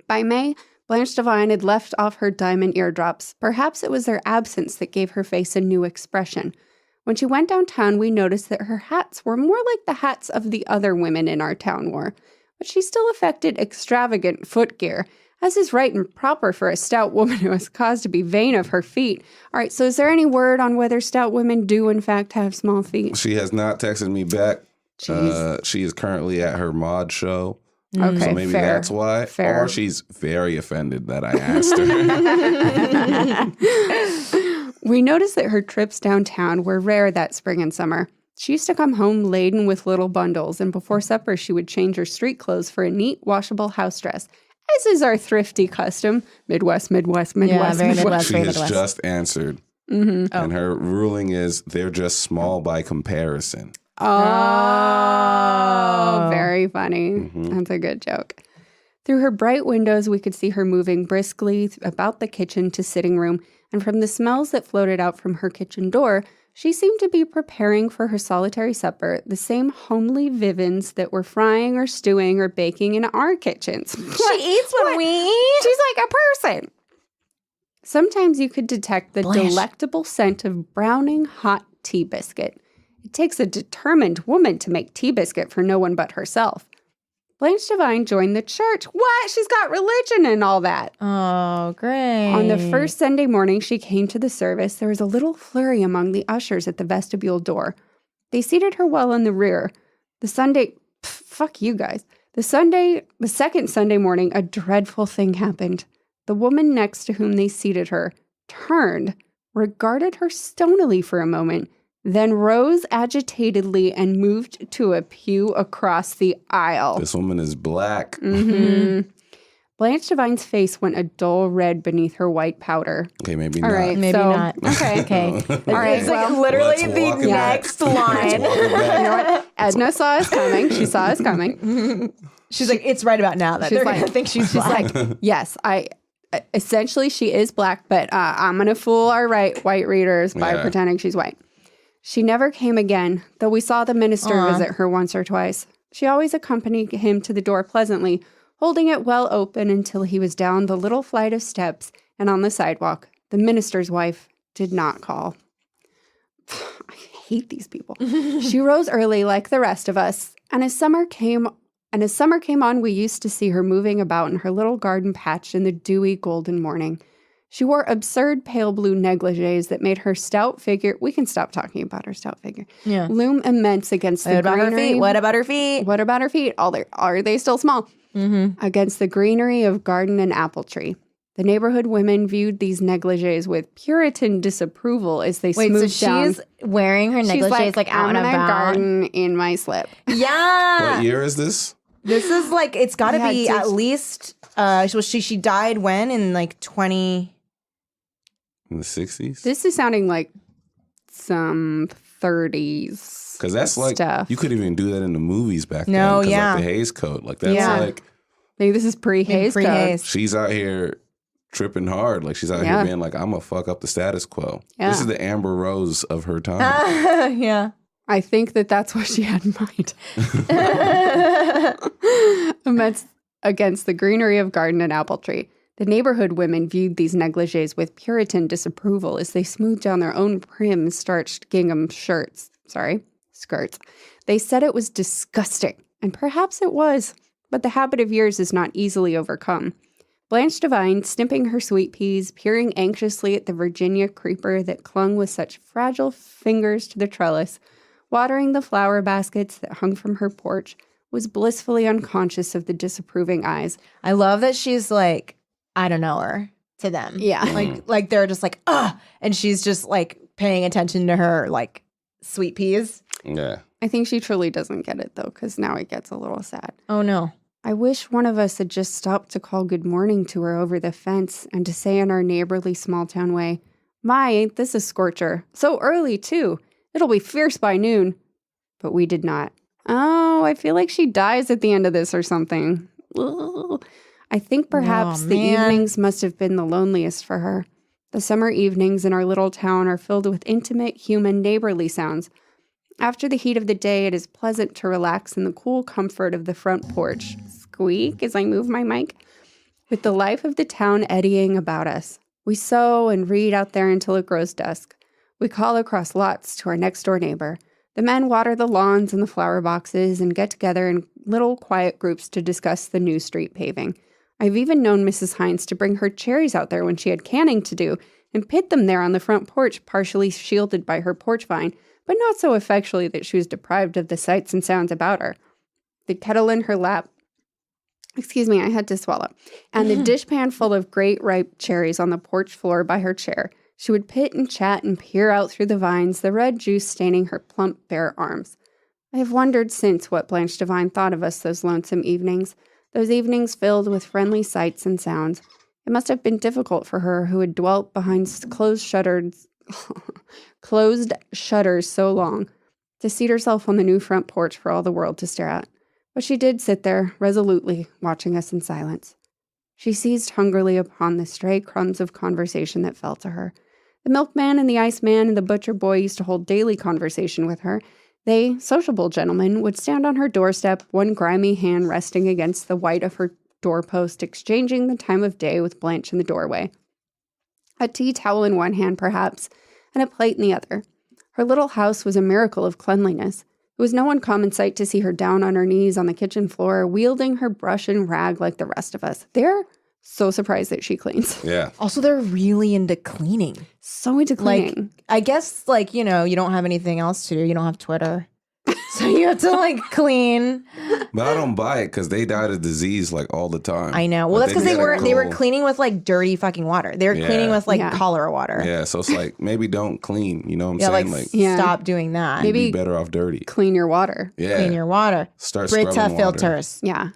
By May, Blanche Devine had left off her diamond eardrops. Perhaps it was their absence that gave her face a new expression. When she went downtown, we noticed that her hats were more like the hats of the other women in our town wore, but she still affected extravagant footgear, as is right and proper for a stout woman who has cause to be vain of her feet. All right, so is there any word on whether stout women do, in fact, have small feet? She has not texted me back. She is currently at her mod show. Okay, So maybe fair. that's why. Fair. Or she's very offended that I asked her. We noticed that her trips downtown were rare that spring and summer. She used to come home laden with little bundles, and before supper she would change her street clothes for a neat, washable house dress, as is our thrifty custom. Midwest. very Midwest. She very has Midwest. just answered. Mm-hmm. And her ruling is they're just small by comparison. Oh, very funny. Mm-hmm. That's a good joke. Through her bright windows, we could see her moving briskly about the kitchen to sitting room, and from the smells that floated out from her kitchen door, she seemed to be preparing for her solitary supper the same homely vivens that were frying or stewing or baking in our kitchens. She eats when we eat. She's like a person. Sometimes you could detect the Blanche. delectable scent of browning hot tea biscuit. It takes a determined woman to make tea biscuit for no one but herself. Blanche Devine joined the church. What? She's got religion and all that. Oh, great. On the first Sunday morning she came to the service, there was a little flurry among the ushers at the vestibule door. They seated her well in the rear. Fuck you guys. The second Sunday morning, a dreadful thing happened. The woman next to whom they seated her turned, regarded her stonily for a moment, then rose agitatedly and moved to a pew across the aisle. This woman is black. Mm-hmm. Blanche Devine's face went a dull red beneath her white powder. Okay, maybe All not. right, Maybe so- not. Okay. Okay. All right, It's like well, literally let's the walk it back. next line. Let's walk it back. You know what? Edna saw us coming. She saw us coming. She's like, it's right about now that She's they're like- going to think she's black. Like, yes, essentially she is black, but I'm going to fool our white readers by Yeah. pretending she's white. She never came again, though we saw the minister visit her once or twice. She always accompanied him to the door pleasantly, holding it well open until he was down the little flight of steps and on the sidewalk. The minister's wife did not call. I hate these people. She rose early like the rest of us, and as summer came on, we used to see her moving about in her little garden patch in the dewy golden morning. She wore absurd pale blue negligees that made her stout figure, we can stop talking about her stout figure, Yeah. loom immense against the What about her greenery. feet? What about her feet? What about her feet? Are they still small? Mm-hmm. Against the greenery of garden and apple tree. The neighborhood women viewed these negligees with Puritan disapproval as they Wait, so smoothed down. she's wearing her She's negligees like out I'm and in a about. garden in my slip. Yeah. What year is this? This is like, it's got to Yeah, be it's- at least, she died when? In like 20. In the 60s? This is sounding like some 30s. Because that's like, stuff. you couldn't even do that in the movies back No, then. 'Cause, yeah. like the Hays Code. Like that's Yeah. like, Maybe this is pre-Hays Code. Pre-Hays. she's out here tripping hard. Like she's out Yeah. here being like, I'm going to fuck up the status quo. Yeah. This is the Amber Rose of her time. Yeah. I think that's what she had in mind. Against the greenery of garden and apple tree. The neighborhood women viewed these negligees with Puritan disapproval as they smoothed down their own prim, starched gingham skirts. They said it was disgusting, and perhaps it was, but the habit of years is not easily overcome. Blanche Devine, snipping her sweet peas, peering anxiously at the Virginia creeper that clung with such fragile fingers to the trellis, watering the flower baskets that hung from her porch, was blissfully unconscious of the disapproving eyes. I love that she's like, I don't know her to them. Yeah. Like they're just like, and she's just like paying attention to her like sweet peas. Yeah. I think she truly doesn't get it, though, because now it gets a little sad. Oh no. I wish one of us had just stopped to call good morning to her over the fence and to say in our neighborly small town way, "My, ain't this a scorcher? So early, too. It'll be fierce by noon." But we did not. Oh, I feel like she dies at the end of this or something. Ugh. I think perhaps Oh, the man. evenings must have been the loneliest for her. The summer evenings in our little town are filled with intimate, human, neighborly sounds. After the heat of the day, it is pleasant to relax in the cool comfort of the front porch. Squeak as I move my mic. With the life of the town eddying about us. We sew and read out there until it grows dusk. We call across lots to our next-door neighbor. The men water the lawns and the flower boxes and get together in little quiet groups to discuss the new street paving. I've even known Mrs. Hines to bring her cherries out there when she had canning to do and pit them there on the front porch, partially shielded by her porch vine, but not so effectually that she was deprived of the sights and sounds about her. The kettle in her lap, I had to swallow, and the dishpan full of great ripe cherries on the porch floor by her chair. She would pit and chat and peer out through the vines, the red juice staining her plump, bare arms. I have wondered since what Blanche Devine thought of us those lonesome evenings, those evenings filled with friendly sights and sounds. It must have been difficult for her who had dwelt behind closed shutters so long, to seat herself on the new front porch for all the world to stare at. But she did sit there, resolutely, watching us in silence. She seized hungrily upon the stray crumbs of conversation that fell to her. The milkman and the iceman and the butcher boy used to hold daily conversation with her. They, sociable gentlemen, would stand on her doorstep, one grimy hand resting against the white of her doorpost, exchanging the time of day with Blanche in the doorway. A tea towel in one hand, perhaps, and a plate in the other. Her little house was a miracle of cleanliness. It was no uncommon sight to see her down on her knees on the kitchen floor, wielding her brush and rag like the rest of us. They're so surprised that she cleans. Yeah. Also, they're really into cleaning. So into cleaning. I guess, you don't have anything else to do. You don't have Twitter. So you have to, clean. But I don't buy it because they died of disease, all the time. I know. Well, that's because they were cleaning with, cleaning fucking water. They were cleaning with, cholera water. Yeah, so it's maybe don't clean. You know what I'm saying? Stop doing that. Maybe be better off dirty. Clean your water. Yeah. Clean your water. Start Brita scrubbing water. filters. Yeah.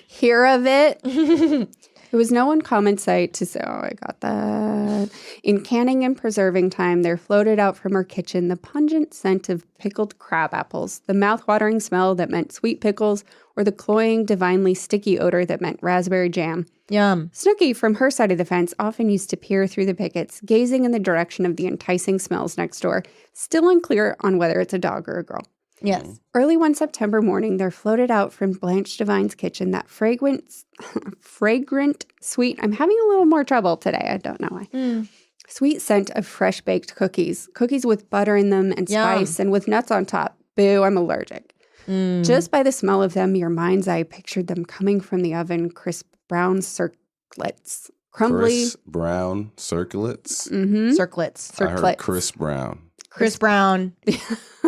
Hear of it? It was no uncommon sight to say, I got that. In canning and preserving time, there floated out from her kitchen the pungent scent of pickled crab apples, the mouth-watering smell that meant sweet pickles, or the cloying, divinely sticky odor that meant raspberry jam. Yum. Snooky, from her side of the fence, often used to peer through the pickets, gazing in the direction of the enticing smells next door, still unclear on whether it's a dog or a girl. Yes. Early one September morning, there floated out from Blanche Devine's kitchen that fragrant, sweet, I'm having a little more trouble today, I don't know why, sweet scent of fresh baked cookies with butter in them and spice and with nuts on top. Boo, I'm allergic. Just by the smell of them, your mind's eye pictured them coming from the oven, crisp brown circlets. Crumbly. Crisp brown circlets? Mm-hmm. Circlets. I heard crisp brown. Chris Brown.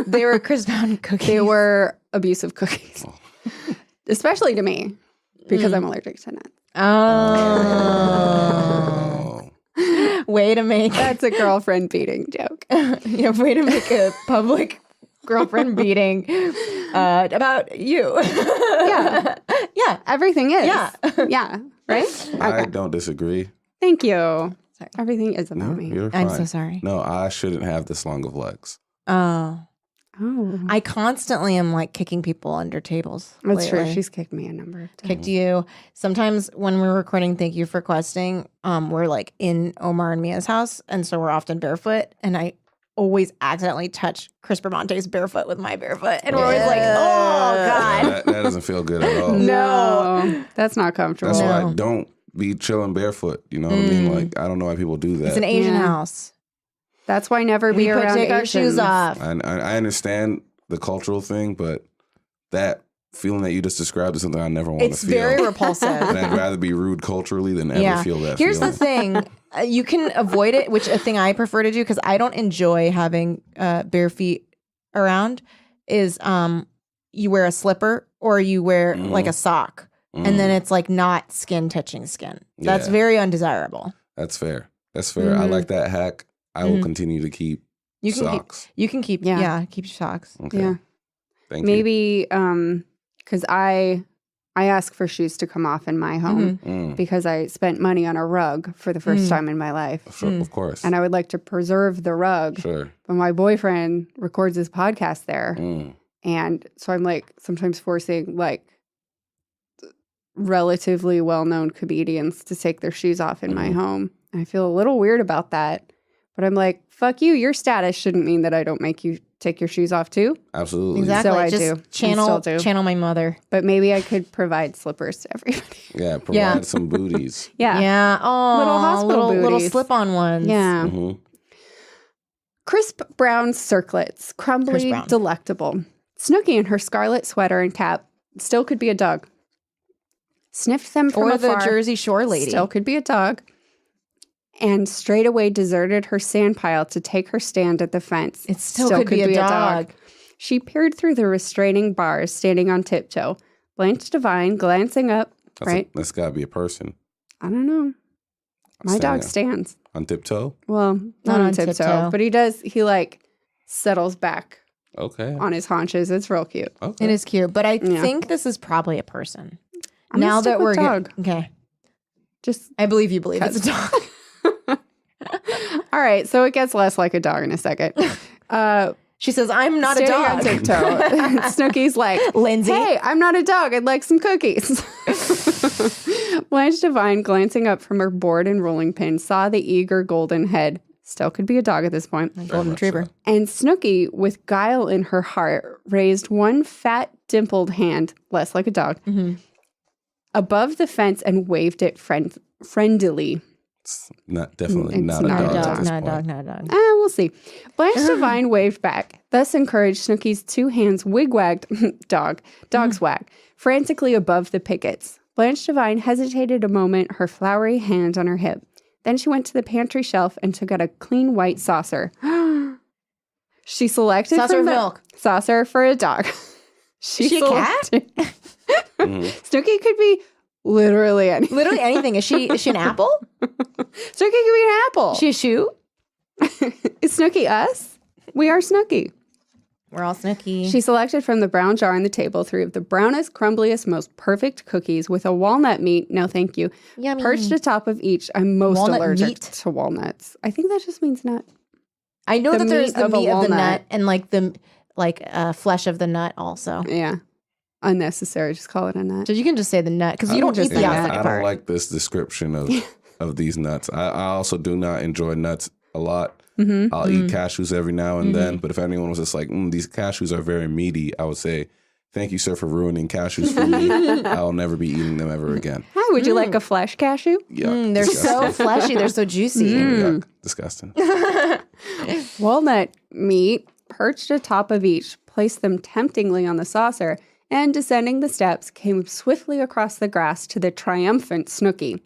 They were Chris Brown cookies. They were abusive cookies. Especially to me, because I'm allergic to nuts. Oh. Way to make That's a girlfriend beating joke. Yeah, way to make a public girlfriend beating about you. Yeah. Yeah. Everything is. Yeah. Yeah. Right? I don't disagree. Thank you. Sorry. Everything is about me. You're fine. I'm so sorry. No, I shouldn't have this long of legs. Oh. Oh. I constantly am kicking people under tables. That's true. lately. She's kicked me a number of times. Kicked you. Sometimes when we're recording Thank You for Questing, we're in Omar and Mia's house, and so we're often barefoot, and I always accidentally touch Chris Bermonte's barefoot with my barefoot, and we're always oh God. That doesn't feel good at all. No. That's not comfortable. That's why No. I don't be chilling barefoot. You know what I mean? I don't know why people do that. It's an Asian Yeah. house. That's why never be around take our Asians. shoes off. I understand the cultural thing, but that feeling that you just described is something I never want to feel. It's very repulsive. And I'd rather be rude culturally than ever feel that Here's feeling. the thing. You can avoid it, which a thing I prefer to do because I don't enjoy having bare feet around is you wear a slipper or you wear a sock. And then it's not skin touching skin. That's Yeah. very undesirable. That's fair. That's fair. I like that hack. I will continue to keep You can socks. You can keep keep your socks. Okay. Yeah. Thank you. Maybe because I ask for shoes to come off in my home because I spent money on a rug for the first time in my life. Sure, of course. And I would like to preserve the rug. Sure. But my boyfriend records his podcast there. Mm. And so I'm sometimes forcing relatively well-known comedians to take their shoes off in my home. And I feel a little weird about that. But I'm fuck you. Your status shouldn't mean that I don't make you take your shoes off too. Absolutely. Exactly. So I Just do. I Channel still do. channel my mother. But maybe I could provide slippers to everybody. Yeah, provide some booties. Yeah. Yeah. Oh, Little hospital little booties. slip-on ones. Yeah. Mhm. Crisp brown circlets, crumbly, Crisp brown. delectable. Snooky in her scarlet sweater and cap still could be a dog. sniffed them from Or the afar. Jersey Shore lady. Still could be a dog. And straight away deserted her sand pile to take her stand at the fence. It still could be a dog. She peered through the restraining bars, standing on tiptoe. Blanche Devine, glancing up, That's got to be a person. I don't know. My dog stands. On tiptoe? Well, not on tiptoe, but he like settles back Okay. on his haunches. It's real cute. Okay. It is cute, but I think this is probably a person. I'm gonna stick with dog. Okay. Just I believe you believe it's a dog. all right, so it gets less like a dog in a second. She says, I'm not a Standing on dog. tiptoe. Snooky's like, Lindsay. Hey, I'm not a dog. I'd like some cookies. Blanche Devine, glancing up from her board and rolling pin, saw the eager golden head. Still could be a dog at this point. Golden retriever. And Snooky, with guile in her heart, raised one fat, dimpled hand, less like a dog, above the fence and waved it friendlily. It's definitely It's not a dog. at this Not a point. dog, not a dog. We'll see. Blanche Devine waved back, thus encouraged Snooky's two hands wigwagged, dog's wag, frantically above the pickets. Blanche Devine hesitated a moment, her flowery hand on her hip. Then she went to the pantry shelf and took out a clean white saucer. She selected Saucer from of the milk. Saucer for a dog. She a cat? Snooky could be literally anything. Literally anything. Is she an apple? Snooky could be an apple. Is she a shoe? Is Snooky us? We are Snooky. We're all Snooky. She selected from the brown jar on the table 3 of the brownest, crumbliest, most perfect cookies with a walnut meat, no thank you, Yummy. perched atop of each. I'm most Walnut allergic meat? to walnuts. I think that just means nut. I know the that there's meat the of a meat of the walnut. nut and like the flesh of the nut also. Yeah. Unnecessary. Just call it a nut. So you can just say the nut because you don't eat the Yeah, outside I part. don't like this description of these nuts. I also do not enjoy nuts a lot. I'll eat cashews every now and then, but if anyone was just like, these cashews are very meaty, I would say, thank you, sir, for ruining cashews for me. I'll never be eating them ever again. Hi, would you like a flesh cashew? Yuck, They're disgusting. so fleshy. They're so juicy. Yuck, disgusting. Walnut meat perched atop of each, placed them temptingly on the saucer, and descending the steps, came swiftly across the grass to the triumphant Snooky.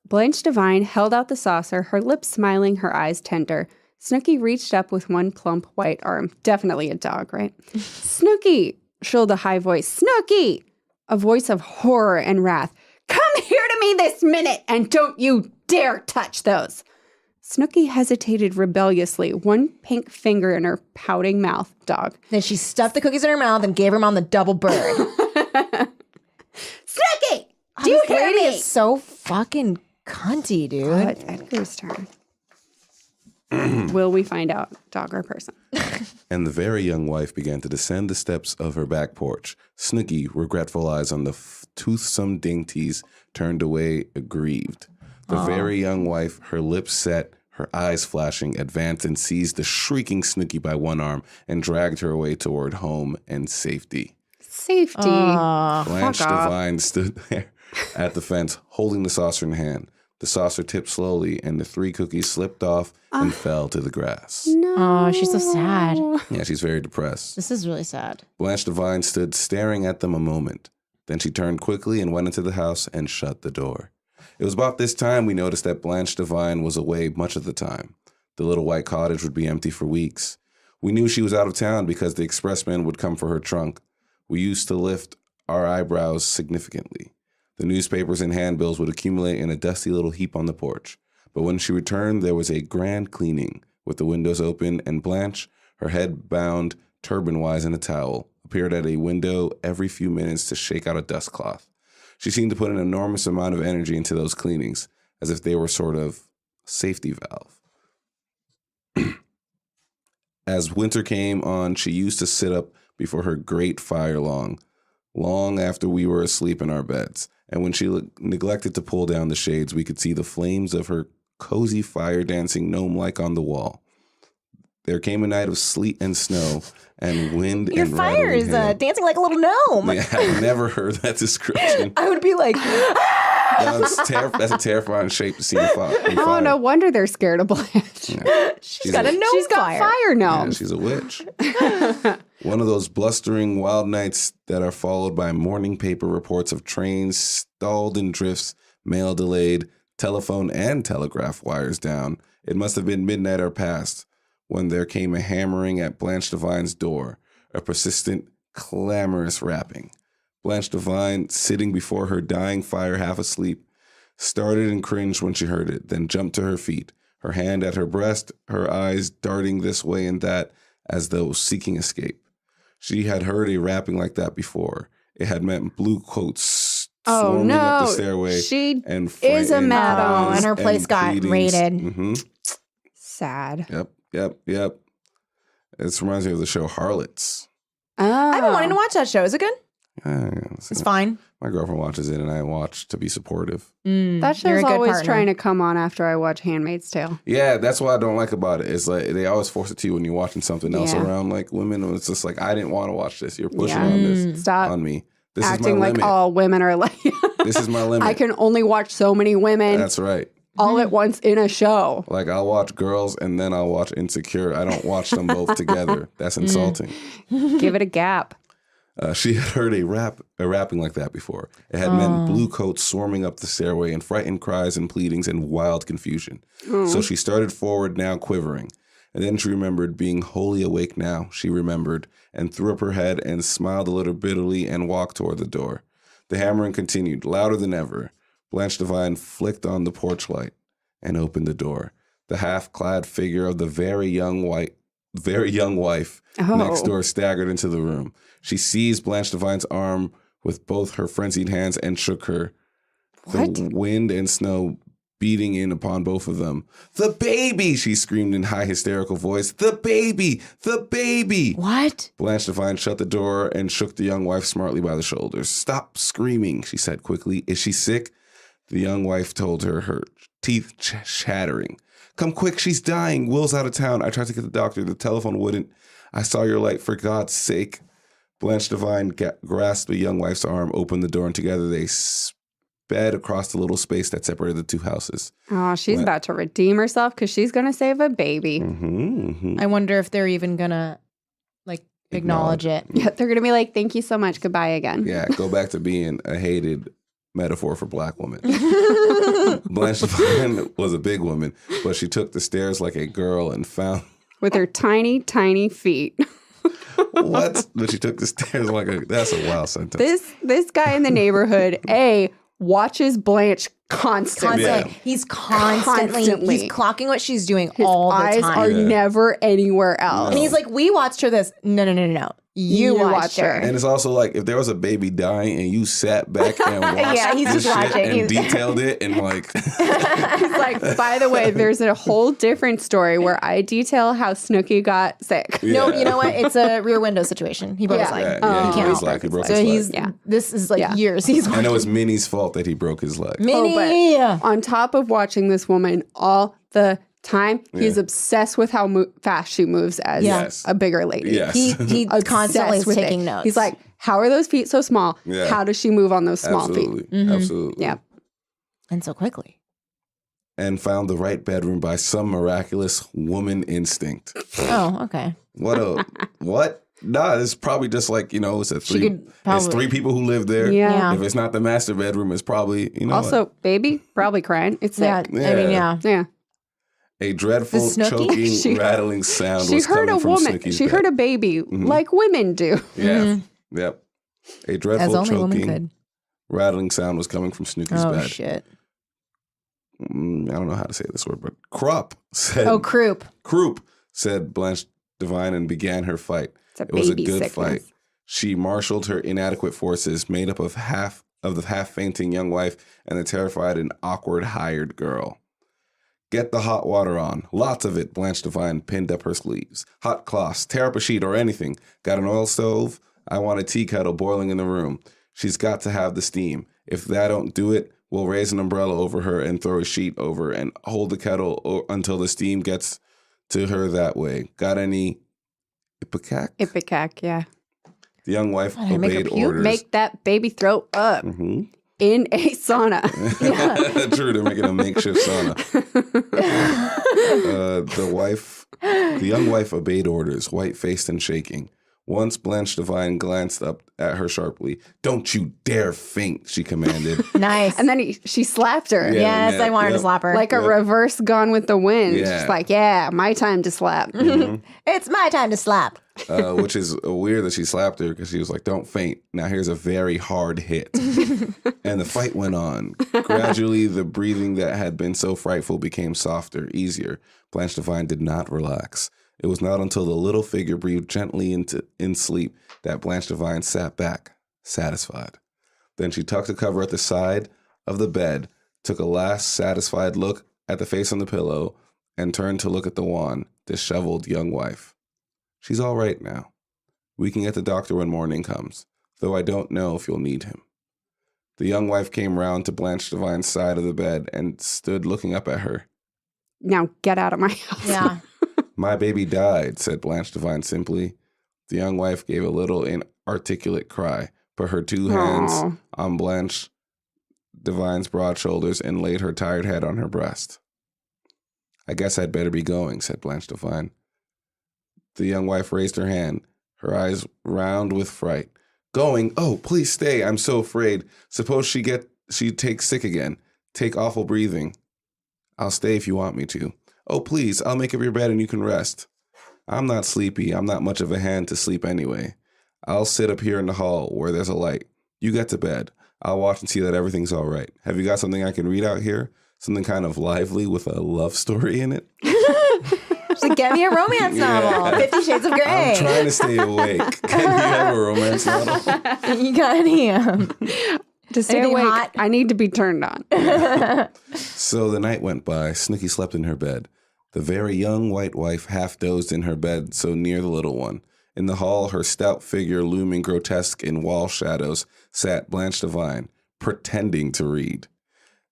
Blanche Devine held out the saucer, her lips smiling, her eyes tender. Snooky reached up with one plump white arm. Definitely a dog, right? Snooky! Shrilled a high voice. Snooky! A voice of horror and wrath. Come here to me this minute, and don't you dare touch those! Snooky hesitated rebelliously, one pink finger in her pouting mouth. Dog. Then she stuffed the cookies in her mouth and gave her mom the double bird. Snooky! Do you This hear lady me? is so fucking cunty, dude. It's Edgar's turn. Will we find out, dog or person? And the very young wife began to descend the steps of her back porch. Snooky, regretful eyes on the toothsome dainties, turned away aggrieved. The very young wife, her lips set, her eyes flashing, advanced and seized the shrieking Snooky by one arm and dragged her away toward home and safety. Safety. Blanche fuck off. Devine stood there at the fence, holding the saucer in hand. The saucer tipped slowly, and the 3 cookies slipped off and fell to the grass. No. Oh, she's so sad. Yeah, she's very depressed. This is really sad. Blanche Devine stood staring at them a moment. Then she turned quickly and went into the house and shut the door. It was about this time we noticed that Blanche Devine was away much of the time. The little white cottage would be empty for weeks. We knew she was out of town because the expressman would come for her trunk. We used to lift our eyebrows significantly. The newspapers and handbills would accumulate in a dusty little heap on the porch. But when she returned, there was a grand cleaning, with the windows open, and Blanche, her head bound turban-wise in a towel, appeared at a window every few minutes to shake out a dust cloth. She seemed to put an enormous amount of energy into those cleanings, as if they were sort of safety valve. As winter came on, she used to sit up before her great fire long after we were asleep in our beds. And when she neglected to pull down the shades, we could see the flames of her cozy fire dancing gnome-like on the wall. There came a night of sleet and snow and wind Your and fire rattling is hail. dancing like a little gnome. Yeah, I've never heard that description. I would be like, That's a terrifying shape to see in fire. Oh, no wonder they're scared of Blanche. Yeah. She's got a gnome She's got fire Yeah, gnomes. she's a witch. One of those blustering wild nights that are followed by morning paper reports of trains stalled in drifts, mail delayed, telephone and telegraph wires down. It must have been midnight or past when there came a hammering at Blanche Devine's door, a persistent, clamorous rapping. Blanche Devine, sitting before her dying fire half asleep, started and cringed when she heard it, then jumped to her feet, her hand at her breast, her eyes darting this way and that as though seeking escape. She had heard a rapping like that before. It had meant blue coats swarming up the stairway. She and is a madam. Oh, and her place got raided. Mm-hmm. Sad. Yep. This reminds me of the show Harlots. Oh. I've been wanting to watch that show. Is it good? It's fine. My girlfriend watches it, and I watch to be supportive. That You're a show's good always partner. trying to come on after I watch Handmaid's Tale. Yeah, that's what I don't like about it. It's like they always force it to you when you're watching something else Yeah. around like women. It's just like, I didn't want to watch this. You're pushing Yeah. on this Stop on me. This acting is my like limit. all women are like. This is my limit. I can only watch so many women That's right. all at once in a show. Like I'll watch Girls and then I'll watch Insecure. I don't watch them both together. That's insulting. Give it a gap. She had heard a rapping like that before. It had meant blue coats swarming up the stairway and frightened cries and pleadings and wild confusion. So she started forward, now quivering. And then she remembered being wholly awake now, she remembered, and threw up her head and smiled a little bitterly and walked toward the door. The hammering continued, louder than ever. Blanche Devine flicked on the porch light and opened the door. The half-clad figure of the very young wife next door staggered into the room. She seized Blanche Devine's arm with both her frenzied hands and shook her. What? The wind and snow beating in upon both of them. "The baby!" she screamed in high hysterical voice. "The baby! The baby!" What? Blanche Devine shut the door and shook the young wife smartly by the shoulders. "Stop screaming," she said quickly. "Is she sick?" The young wife told her teeth chattering. "Come quick, she's dying. Will's out of town. I tried to get the doctor. The telephone wouldn't. I saw your light, for God's sake." Blanche Devine grasped the young wife's arm, opened the door, and together they sped across the little space that separated the two houses. Oh, she's about to redeem herself because she's going to save a baby. I wonder if they're even gonna like acknowledge it. Yeah, they're going to be like, thank you so much. Goodbye again. Yeah, go back to being a hated metaphor for black women. Blanche Devine was a big woman, but she took the stairs like a girl and found... With her tiny, tiny feet. What? But she took the stairs like a... That's a wild sentence. This guy in the neighborhood, watches Blanche constantly. Yeah. He's constantly. He's clocking what she's doing His all the eyes time. are never anywhere else. And he's like, we watched her this. No. You watched her. And it's also like, if there was a baby dying and you sat back and watched Yeah, he's this just shit watching. and detailed it and like... He's like, by the way, there's a whole different story where I detail how Snooki got sick. Yeah. No, you know what? It's a rear window situation. He broke his leg. Yeah, He he can't broke his help leg. it. He broke So his leg. he's, this is like years he's watching. And it was Minnie's fault that he broke his leg. Minnie. On top of watching this woman all the time, he's obsessed with how fast she moves as Yes. a bigger lady. Yes. He constantly is with taking it. notes. He's like, how are those feet so small? Yeah. How does she move on those small Absolutely. feet? Absolutely. Yeah. and so quickly. And found the right bedroom by some miraculous woman instinct. Oh, okay. What? Nah, it's probably just like, it's it's three people who live there. Yeah. If it's not the master bedroom, it's probably, Also, baby, probably crying. It's sick. Yeah, I mean, yeah. Yeah. A dreadful, The Snooki? choking, rattling sound She was heard coming a from woman. Snooki's She bed. heard a baby like women do. Yeah. Yep. A As dreadful, only women choking, could. rattling sound was coming from Snooki's Oh, bed. shit. I don't know how to say this word, but Croup said... Oh, croup. Croup, said Blanche Devine and began her fight. It's a It was a baby good sickness. fight. She marshaled her inadequate forces, made up of the half-fainting young wife and the terrified and awkward hired girl. Get the hot water on. Lots of it, Blanche Devine pinned up her sleeves. Hot cloths, tear up a sheet or anything. Got an oil stove? I want a tea kettle boiling in the room. She's got to have the steam. If that don't do it, we'll raise an umbrella over her and throw a sheet over and hold the kettle until the steam gets to her that way. Got any ipecac? Ipecac, yeah. The young wife Make her obeyed puke? orders. Make that baby throw up. Mhm. in a sauna. True, they're making a makeshift sauna. The young wife obeyed orders, white-faced and shaking. Once Blanche Devine glanced up at her sharply. "Don't you dare faint," she commanded. Nice. And then she slapped her. Yes, I wanted to slap her. Like a reverse Gone with the Wind. Yeah. She's like, yeah, my time to slap. It's my time to slap. Which is weird that she slapped her because she was like, "Don't faint. Now here's a very hard hit." And the fight went on. Gradually, the breathing that had been so frightful became softer, easier. Blanche Devine did not relax. It was not until the little figure breathed gently in sleep that Blanche Devine sat back, satisfied. Then she tucked the cover at the side of the bed, took a last satisfied look at the face on the pillow, and turned to look at the wan, disheveled young wife. "She's all right now. We can get the doctor when morning comes, though I don't know if you'll need him." The young wife came round to Blanche Devine's side of the bed and stood looking up at her. Now get out of my house. Yeah. "My baby died," said Blanche Devine simply. The young wife gave a little inarticulate cry, put her two hands on Blanche Devine's broad shoulders, and laid her tired head on her breast. "I guess I'd better be going," said Blanche Devine. The young wife raised her hand, her eyes round with fright. "Going? Oh, please stay. I'm so afraid. Suppose she takes sick again. Take awful breathing." "I'll stay if you want me to." "Oh, please, I'll make up your bed and you can rest." "I'm not sleepy. I'm not much of a hand to sleep anyway. I'll sit up here in the hall where there's a light. You get to bed. I'll watch and see that everything's all right. Have you got something I can read out here? Something kind of lively with a love story in it?" She's like, "Get me a romance novel. 50 Shades of Grey." "I'm trying to stay awake. Can you have a romance novel?" You got any? To stay Anything awake, hot? I need to be turned on. So the night went by. Snooky slept in her bed. The very young white wife half dozed in her bed so near the little one. In the hall, her stout figure looming grotesque in wall shadows, sat Blanche Devine, pretending to read.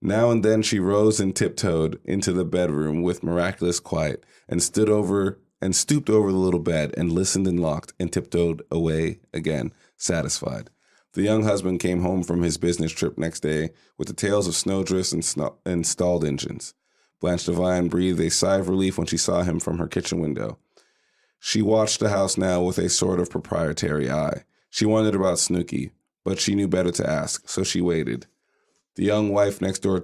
Now and then she rose and tiptoed into the bedroom with miraculous quiet, and stooped over the little bed and listened and locked and tiptoed away again, satisfied. The young husband came home from his business trip next day with the tales of snowdrifts and stalled engines. Blanche Devine breathed a sigh of relief when she saw him from her kitchen window. She watched the house now with a sort of proprietary eye. She wondered about Snooky, but she knew better to ask, so she waited. The young wife next door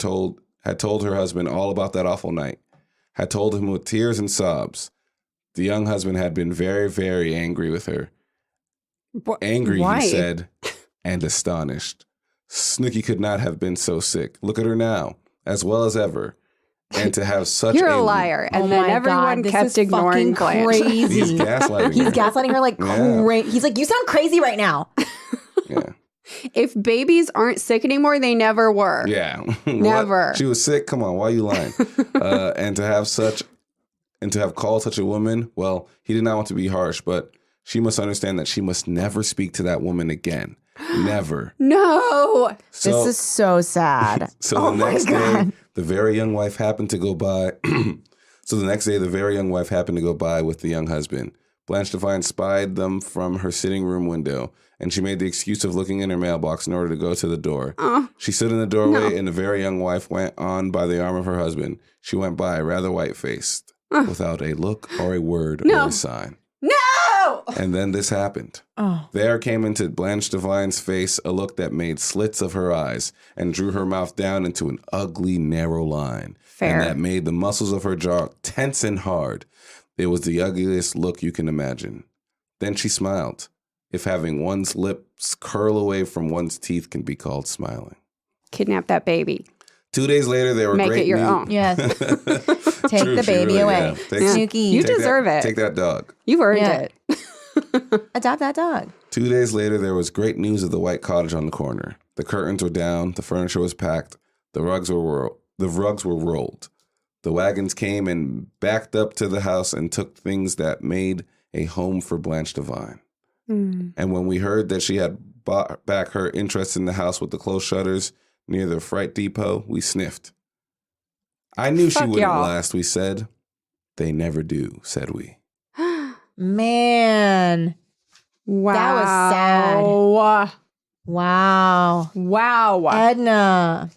had told her husband all about that awful night, had told him with tears and sobs. The young husband had been very, very angry with her. Angry, Why? he said, and astonished. Snooky could not have been so sick. Look at her now, as well as ever. And to have such You're a liar. And Oh then my everyone God, this kept is ignoring fucking Blanche. crazy. He's gaslighting He's her. gaslighting her like Yeah. crazy. He's like, "You sound crazy right now." Yeah. If babies aren't sick anymore, they never were. Yeah. What? Never. She was sick? Come on, why are you lying? And to have called such a woman, well, he did not want to be harsh, but she must understand that she must never speak to that woman again. Never. No. So, This is so sad. so Oh the my next day, God. the very young wife happened to go by. So the next day, the very young wife happened to go by with the young husband. Blanche Devine spied them from her sitting room window, and she made the excuse of looking in her mailbox in order to go to the door. She stood in the doorway, and the very young wife went on by the arm of her husband. She went by, rather white-faced, without a look or a word or a sign. No. And then this happened. Oh. There came into Blanche Devine's face a look that made slits of her eyes and drew her mouth down into an ugly, narrow line. Fair. And that made the muscles of her jaw tense and hard. It was the ugliest look you can imagine. Then she smiled, if having one's lips curl away from one's teeth can be called smiling. Kidnap that baby. 2 days later, there were Make great it your news. own. Yes. Take True, the she baby really- away. yeah. Take- Snooky. You Take deserve that- it. Take that dog. You've earned Yeah. it. Adopt that dog. 2 days later, there was great news of the white cottage on the corner. The curtains were down, the furniture was packed, the rugs were rolled. The wagons came and backed up to the house and took things that made a home for Blanche Devine. And when we heard that she had bought back her interest in the house with the closed shutters near the freight depot, we sniffed. I knew she Fuck wouldn't y'all. last, we said. They never do, said we. Man. Wow. That was sad. Wow. Wow. Edna.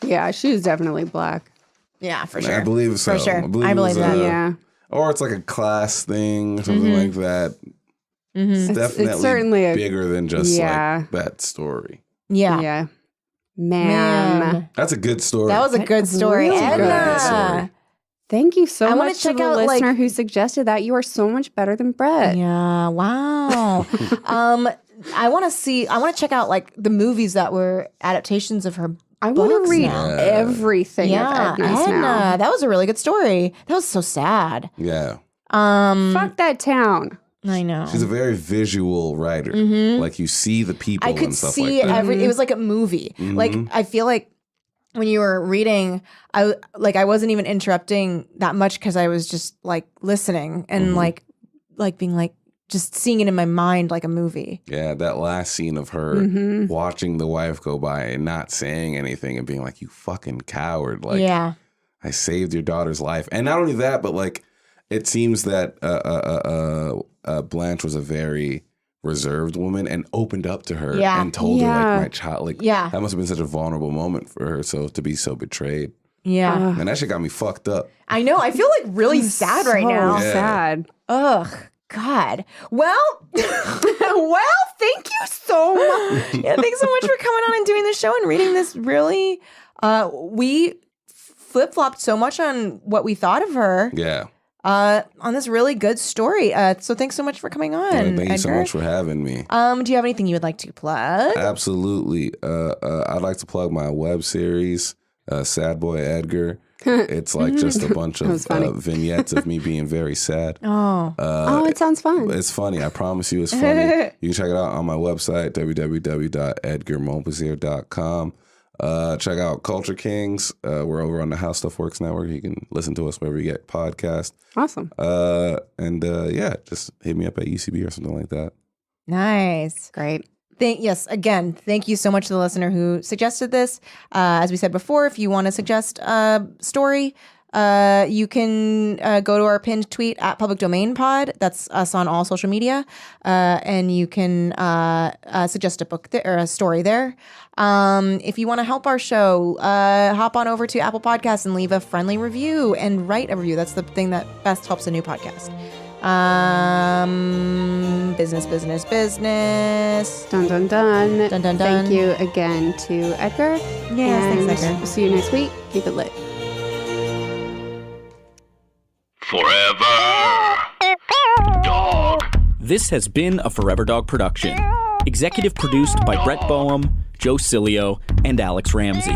Yeah, she was definitely black. Yeah, for I sure. believe so. For sure. I I believe believe that. Yeah. Or it's like a class thing or something like that. It's definitely certainly a- bigger than just Yeah. like that story. Yeah. Yeah. Man. That's a good story. That was a good story. really Edna. good story. Thank you so I wanna much to check the out, listener like- who suggested that. You are so much better than Brett. Yeah. Wow. I want to check out like the movies that were adaptations of her. I want books to read now. everything Yeah, of Edna's Edna. now. That was a really good story. That was so sad. Yeah. Fuck that town. I know. She's a very visual writer. Like you see the people I could and stuff see like that. it was like a movie. Like I feel like when you were reading, I wasn't even interrupting that much because I was just like listening and like being like just seeing it in my mind like a movie. Yeah, that last scene of her watching the wife go by and not saying anything and being like, "You fucking coward!" Like, Yeah. I saved your daughter's life, and not only that, but like, it seems that Blanche was a very reserved woman and opened up to her Yeah. and told her Yeah. like, my child, like, Yeah. that must have been such a vulnerable moment for her. So to be so betrayed, Yeah. and that shit got me fucked up. I know. I feel like really sad right So now. Yeah. sad. Ugh. God. Well, thank you so much. Yeah, thanks so much for coming on and doing the show and reading this really we flip-flopped so much on what we thought of her Yeah. on this really good story. So thanks so much for coming on. Well, thank you so Edgar. much for having me. Do you have anything you would like to plug? Absolutely. I'd like to plug my web series, Sad Boy Edgar. It's like just a bunch of was funny. vignettes of me being very sad. Oh. It sounds fun. It's funny. I promise you it's funny. You can check it out on my website, www.edgarmomplaisir.com. Check out Culture Kings. We're over on the How Stuff Works Network. You can listen to us wherever you get podcasts. Awesome. Yeah, just hit me up at UCB or something like that. Nice. Great. Again, thank you so much to the listener who suggested this. As we said before, if you want to suggest a story, you can go to our pinned tweet at Public Domain Pod. That's us on all social media. And you can suggest a book or a story there. If you want to help our show, hop on over to Apple Podcasts and leave a friendly review and write a review. That's the thing that best helps a new podcast. Business. Dun, dun, dun. Dun, dun, dun. Thank you again to Edgar. Yes, and thanks, Edgar. See you next week. Keep it lit. Forever Dog. This has been a Forever Dog production. Executive produced by Brett Boehm, Joe Cilio, and Alex Ramsey.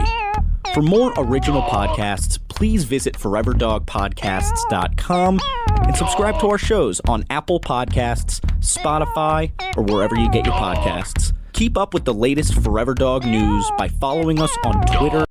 For more original podcasts, please visit foreverdogpodcasts.com and subscribe to our shows on Apple Podcasts, Spotify, or wherever you get your podcasts. Keep up with the latest Forever Dog news by following us on Twitter